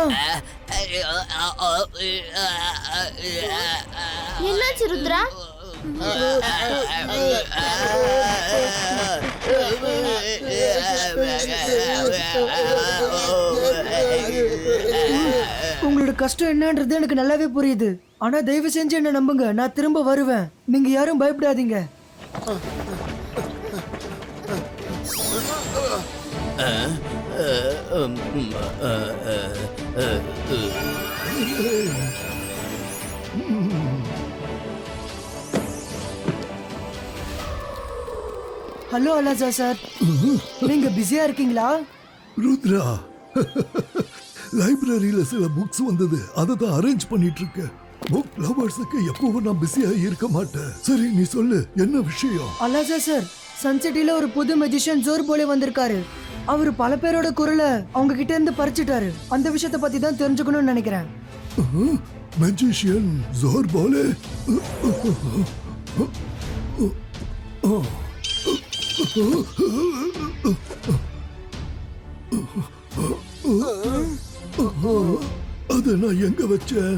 என்னாச்சு ருத்ரா? உங்களோட கஷ்டம் என்னன்றது எனக்கு நல்லாவே புரியுது. ஆனா தயவு செஞ்சு என்ன நம்புங்க. நான் திரும்ப வருவேன். நீங்க யாரும் பயப்படாதீங்க. ஹலோ அலாசா சார், நீங்க பிஸியா இருக்கீங்களா? ருத்ரா, லைப்ரரியில சில புக்ஸ் வந்தது, அதை தான் அரேஞ்ச் பண்ணிட்டு இருக்கேன். புக் லவர்ஸுக்கு எப்பவும் நான் பிஸியா இருக்க மாட்டேன். சரி, நீ சொல்லு, என்ன விஷயம்? அலாசா சார், சன்சிட்டில ஒரு புது மெஜிஷியன் ஜோர் போலே வந்திருக்காரு. அவரு பல பேரோட குரலை அவங்க கிட்ட இருந்து பறிச்சுட்டாரு. அந்த விஷயத்தை பத்தி தான் தெரிஞ்சுக்கணும்னு நினைக்கிறேன். मैजिशियन जोर बोले அத நான் எங்க வச்சேன்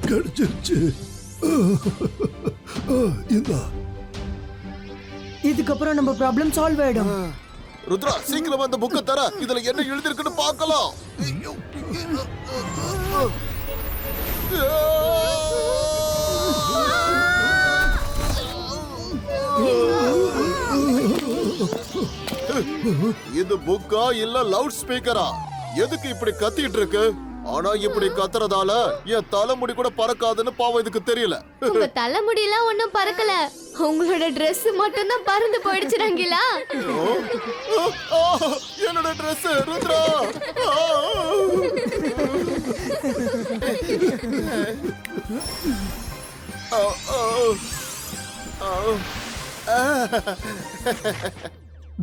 கிடைச்சிருச்சு இந்தா இதுக்கப்புறம் நம்ம ப்ராப்ளம் சால்வ் ஆயிடும் ருத்ரா சீக்கிரமா அந்த புக்கை தர இதுல என்ன எழுதி இருக்குன்னு பார்க்கலாம் இது புக்கா இல்ல லவுட் ஸ்பீக்கரா எதுக்கு இப்படி கத்திட்டு இருக்கு ஆனா இப்படி கத்துறதால என் தலைமுடி கூட பறக்காதுன்னு பாவம் இதுக்கு தெரியல உங்க தலைமுடியெல்லாம் ஒண்ணும் பறக்கல உங்களோட Dress மட்டும் தான் பறந்து போயிடுச்சு ரங்கிலா என்னோட Dress ருத்ரா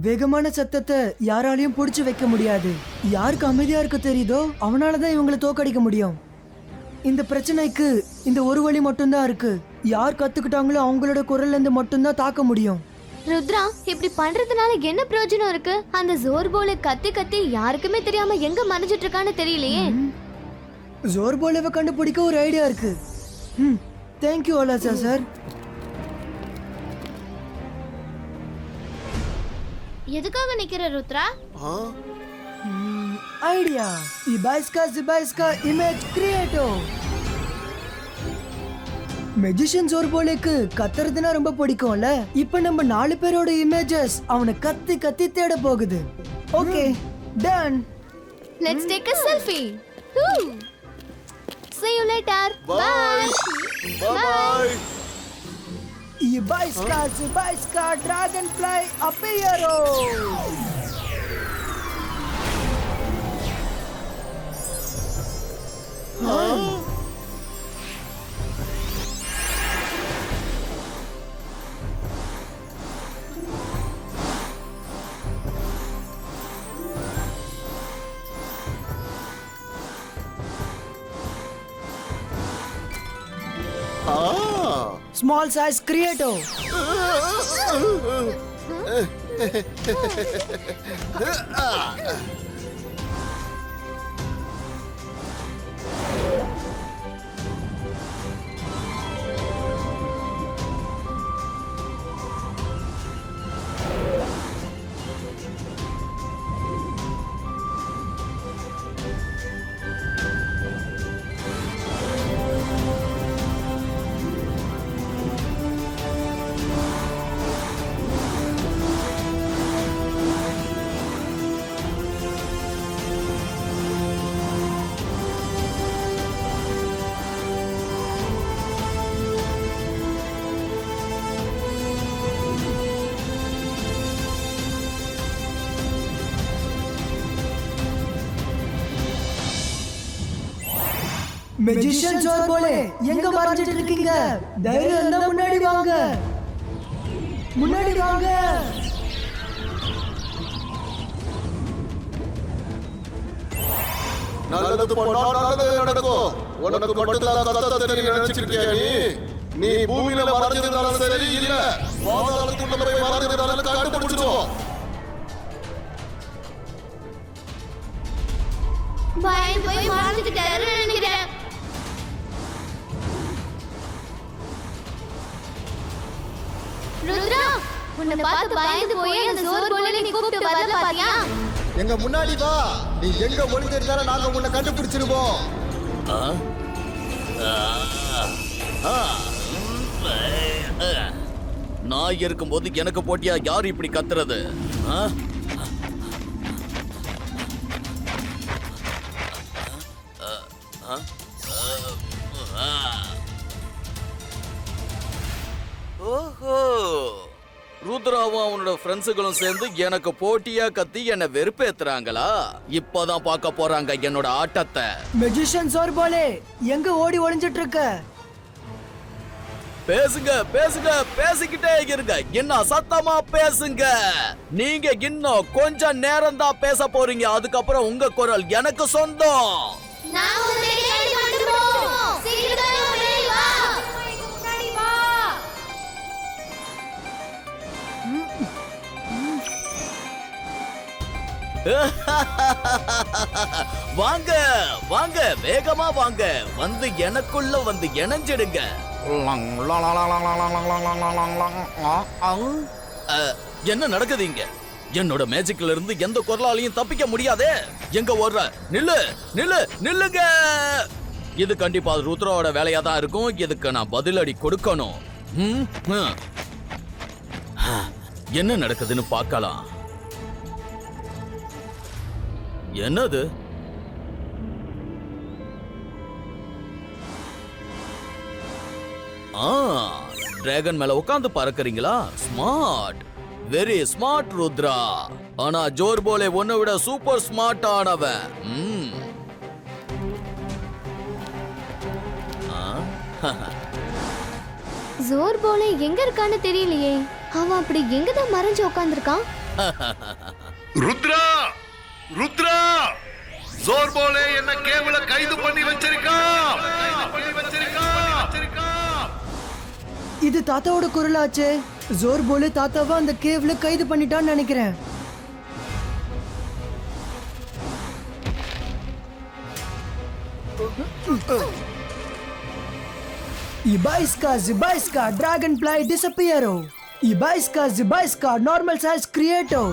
வேகமான சத்தத்தை யாராலையும் புடிச்சு வைக்க முடியாது யாருக்கு அமைதியா இருக்க தெரியுதோ அவனாலதான் இவங்களை தோக்கடிக்க முடியும் இந்த பிரச்சனைக்கு இந்த ஒரு வழி மட்டும்தான் இருக்கு யார் கத்துக்கிட்டாங்களோ அவங்களோட குரல்ல இருந்து மட்டும்தான் தாக்க முடியும் ருத்ரா இப்படி பண்றதுனால என்ன பிரயோஜனம் இருக்கு அந்த ஜோர்போல கத்தி கத்தி யாருக்குமே தெரியாம எங்க மறைஞ்சிட்டு இருக்கான்னு தெரியலையே ஜோர்போலவை கண்டுபிடிக்க ஒரு ஐடியா இருக்கு தேங்க்யூ அலாசா சார் எதுக்காக நிக்கிற ருத்ரா ஐடியா ஜிபாய்ஸ்கா இமேஜ் கிரியேட்டோ மெஜிஷியன் ஜோர்போலேக்கு கத்துறதுனா ரொம்ப பிடிக்கும்ல இப்போ நம்ம 4 பேரோட இமேஜஸ் அவனை கத்தி கத்தி தேட போகுது okay done let's take a selfie see you later bye bye Ibaiska dragonfly appearo Small size creator. Magician ஜோர்போலே எங்க மறைஞ்சிட்டு இருக்கீங்க தைரியம் இருந்தா முன்னாடி வாங்க நல்லது பண்ணா நல்லது நடக்கும் உனக்கு மட்டும் தான் கத்த தெரியும் நினைச்சிருக்கியா நீ பூமியில மறைஞ்சிருந்தாலும் சரி இல்ல பாதாளத்துக்குள்ள போய் மறைஞ்சிருந்தாலும் கண்டுபிடிச்சிடுவோம் பயந்து போய் மறைஞ்சிட்டாருன்னு நினைக்கிறேன் ருத்ரா உன்னை பார்த்து பயந்து போய் அந்த ஜோர்போலே நீ கூப்பிட்டு வரல பாத்தியா எங்க முன்னாடி வா நீ எங்க ஒளிஞ்சிருந்தாலும் நாங்க உன்னை கண்டுபிடிச்சிருவோம் நான் இருக்கும்போது எனக்கு போட்டியா யார் இப்படி கத்துறது ஓஹோ ருத்ராவும் அவனோட ஃப்ரெண்ட்ஸுகளும் சேர்ந்து எனக்கு போட்டியா கத்தி என்ன வெறுப்பேத்துறாங்களா இப்பதான் பார்க்க போறாங்க என்னோட ஆட்டத்தை மெஜிஷியன் ஜோர்போலே எங்க ஓடி ஒளிஞ்சிட்டு இருக்க பேசுங்க பேசுங்க பேசிக்கிட்டே இருங்க இன்னும் சத்தமா பேசுங்க நீங்க இன்னும் கொஞ்ச நேரம் தான் பேச போறீங்க அதுக்கப்புறம் உங்க குரல் எனக்கு சொந்தம் நான் உன்னை தேடி வந்துட்டோம். சீக்கிரம் முன்னாடி வா. முன்னாடி வா. வாங்க வாங்க வேகமா வாங்க வந்து எனக்குள்ள வந்து இணைஞ்சிடுங்க. என்ன நடக்குது இங்க? என்னோட மேஜிக்ல இருந்து எந்த குரலாலையும் தப்பிக்க முடியாதே. எங்க ஓடுற? நில்லு நில்லு நில்லுங்க. இது கண்டிப்பா ருத்ராவோட வேலையா தான் இருக்கும். இதுக்கு நான் பதிலடி கொடுக்கணும். என்ன நடக்குதுன்னு பார்க்கலாம். என்னது? டிராகன் மேல உட்கார்ந்து பறக்கறீங்களா? Smart, very smart Rudra. ஆனா ஜோர்போலே உன்னை விட சூப்பர் ஸ்மார்ட் ஆனவன். ஜோர்போலே எங்க இருக்கான்னு தெரியலையே. அவன் அப்படி எங்க தான் மறைஞ்சு உட்கார்ந்திருக்கான்? ருத்ரா ருத்ரா ஜோர்போலே என்ன கேவல கைது பண்ணி வச்சிருக்கான். இது தாத்தாவோட குரலாச்சே. ஜோர்போலே தாத்தாவை அந்த கேவ்ல கைது பண்ணிட்டான்னு நினைக்கிறேன். Ibaiska, Zibaiska, Dragonfly Disappearo. Ibaiska, Zibaiska, Normal Size Creato.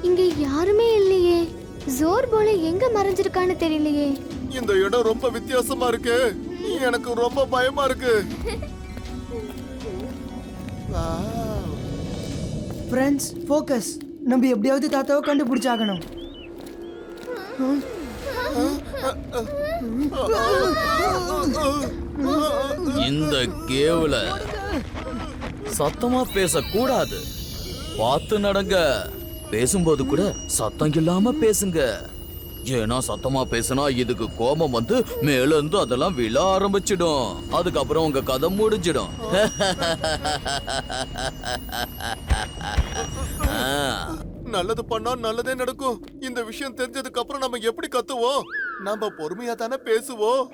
இங்க யாருமே இல்லையே. ஜோர்போலே எங்க மறைஞ்சிருக்கான்னு தெரியலையே. இந்த இடம் ரொம்ப வித்தியாசமா இருக்கு. எனக்கு ரொம்ப பயமா இருக்கு. Friends, focus. நம்ம எப்படியாவது தாத்தாவை கண்டுபிடிச்சாகணும். இந்த கேவ்ல சத்தமா பேசக்கூடாது. பார்த்து நடங்க. பேசும்போது கூட சத்தம் இல்லாம பேசுங்க. ஏன்னா சத்தமா பேசினா இதுக்கு கோபம் வந்து மேல இருந்து அதெல்லாம் விழ ஆரம்பிச்சிடும். அதுக்கப்புறம் உங்க கதை முடிஞ்சிடும். நல்லது பண்ணா நல்லதே நடக்கும். இந்த விஷயம் தெரிஞ்சதுக்கு அப்புறம் நம்ம எப்படி கத்துவோம்? நாம பொறுமையா தானே பேசுவோம்.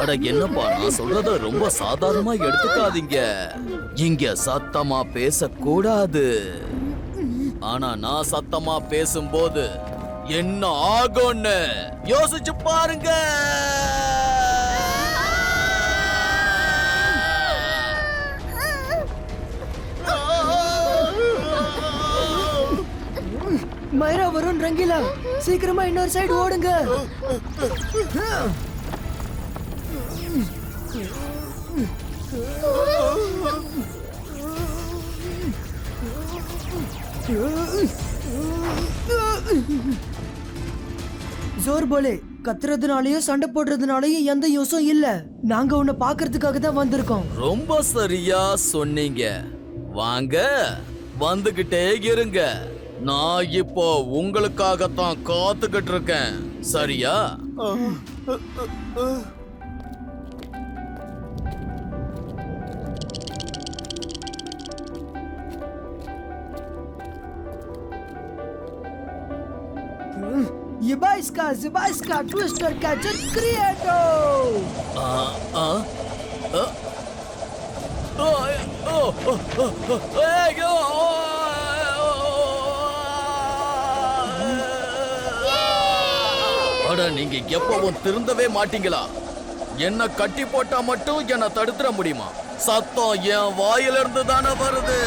அட என்னப்பா, நான் சொல்றத ரொம்ப சாதாரணமா எடுத்துக்காதீங்க. இங்க சத்தமா பேசக்கூடாது. ஆனா நான் சத்தமா பேசும்போது என்ன ஆகும்னு யோசிச்சு பாருங்க. மைரா, வருண், ரங்கீலா, சீக்கிரமா இன்னொரு சைடு ஓடுங்க. ஜோர்போலே, கத்துறதுனாலயும் சண்டை போடுறதுனாலயும் எந்த யூஸும் இல்ல. நாங்க உன்னை பாக்குறதுக்காக தான் வந்திருக்கோம். ரொம்ப சரியா சொன்னீங்க. வாங்க, வந்துகிட்டே இருங்க. நான் இப்போ உங்களுக்காகத்தான் காத்துக்கிட்டு இருக்கேன். சரியா? Ibaiska, Zibaiska, Twister Catcher Creato. அட, நீங்க எப்பவும் திருந்தவே மாட்டீங்களா? என்ன கட்டி போட்டா மட்டும் என்ன தடுத்துற முடியுமா? சத்தம் என் வாயிலிருந்து தானே வருது.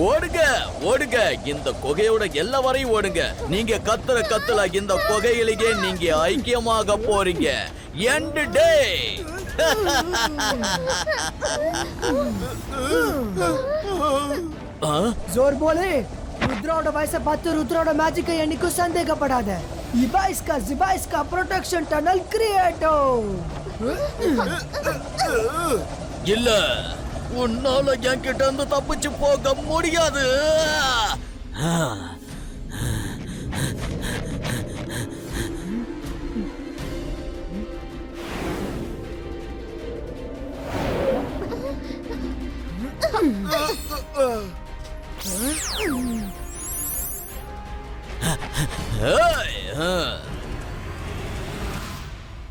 ஓடுங்க ஓடுங்க, இந்த குகையோட எல்லா வரையும் ஓடுங்க. நீங்க கத்துல இந்த குகையிலேயே நீங்க ஐக்கியமாக போறீங்க. எண்ட் டே. ஜோர் போலே, ருத்ராவோட வயசை பார்த்து ருத்ராவோட மேஜிக்கை என்னைக்கும் சந்தேகப்படாத. ஜிபாய்ஸ்கா ப்ரொடெக்ஷன் டனல் கிரியேட்டோ. இல்ல, உன்னால என்கிட்ட இருந்து தப்பிச்சு போக முடியாது.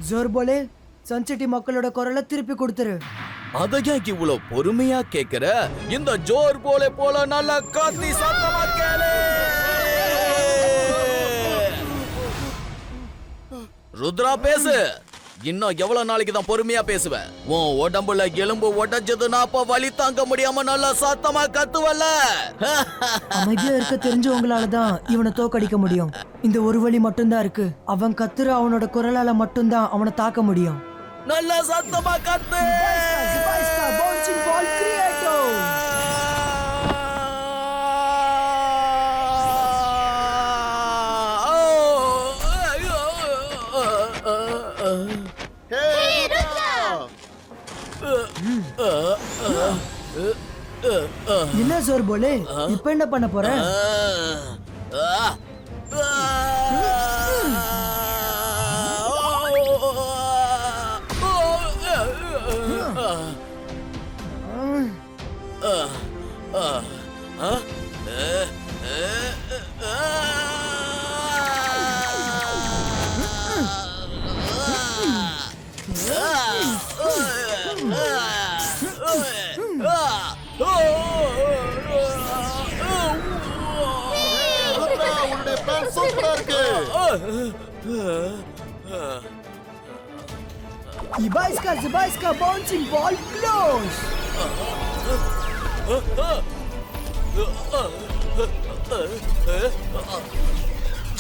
ஜோர் போலே, சன்சிட்டி மக்களோட குரலை திருப்பி கொடுத்துரு. அத ஏன் இவ்வளவு பொறுமையா கேக்குற? இந்த ஜோர் போல நல்லா காத்தி சத்தமா கேளு. ருத்ரா பேசு. இன்னும் எவ்வளவு நாளைக்கு தான் பொறுமையா பேசுவேன்? உன் உடம்புல எலும்பு உடைஞ்சதுன்னா அப்ப வலி தாங்க முடியாம நல்லா சத்தமா கத்துவல. அமைதியா இருக்க தெரிஞ்சவங்களாலதான் இவனை தோக்கடிக்க முடியும். இந்த ஒரு வழி மட்டும்தான் இருக்கு. அவன் கத்துற அவனோட குரலால மட்டும்தான் அவனை தாக்க முடியும். நல்லா சத்தமா கத்து. என்ன ஜோர் போலே, இப்ப என்ன பண்ண போற? Zibaiska bouncing ball close.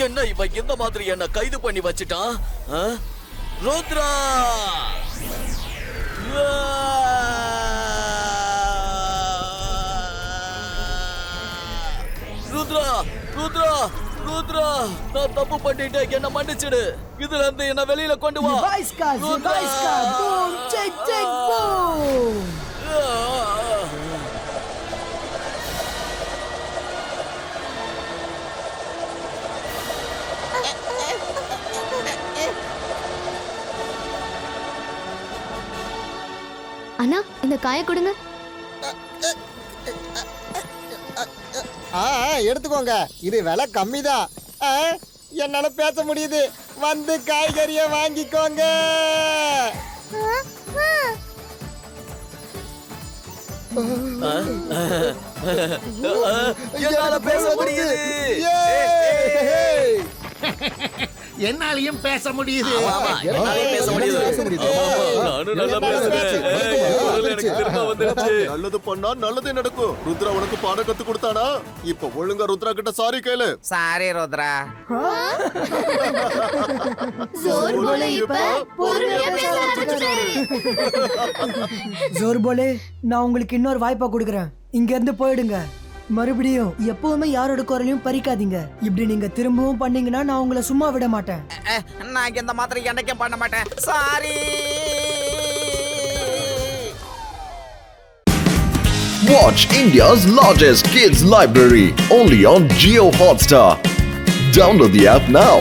என்ன இவன் இந்த மாதிரி என்ன கைது பண்ணி வச்சிட்டான்? ருத்ரா, ருத்ரா, ருத்ரா, ருத்ரா, நான் தப்பு பண்ணிட்டேன், என்ன மன்னிச்சிடு. இதுல இருந்து என்ன வெளியில கொண்டு வா. Zibaiska boom check boom. அண்ணா, இந்த காய கொடுங்க. எடுத்துக்கோங்க, இது விலை கம்மி தான். என்னால பேச முடியுது. வந்து காய்கறிய வாங்கிக்கோங்க. என்னால பேச முடியுது. என்னாலையும் பேச முடியுது. நல்லது பண்ணா நல்லதே நடக்கும். ருத்ரா உனக்கு பாடம் கத்து கொடுத்தானா? இப்ப ஒழுங்கா ருத்ரா கிட்ட சாரி கேளு. சாரி ருத்ரா. ஜோர் போலே, நான் உங்களுக்கு இன்னொரு வாய்ப்பா கொடுக்கறேன். இங்க இருந்து போயிடுங்க. மறுபடியும் எப்பவுமே யாரோட குரலையும் பறிக்காதீங்க. இப்படி நீங்க திரும்பவும் பண்ணீங்கன்னா நான் உங்களை சும்மா விட மாட்டேன். நான் இந்த மாதிரி என்னைக்கும் பண்ண மாட்டேன். Sorry. Watch India's largest kids library only on Jio Hotstar. Download the app now.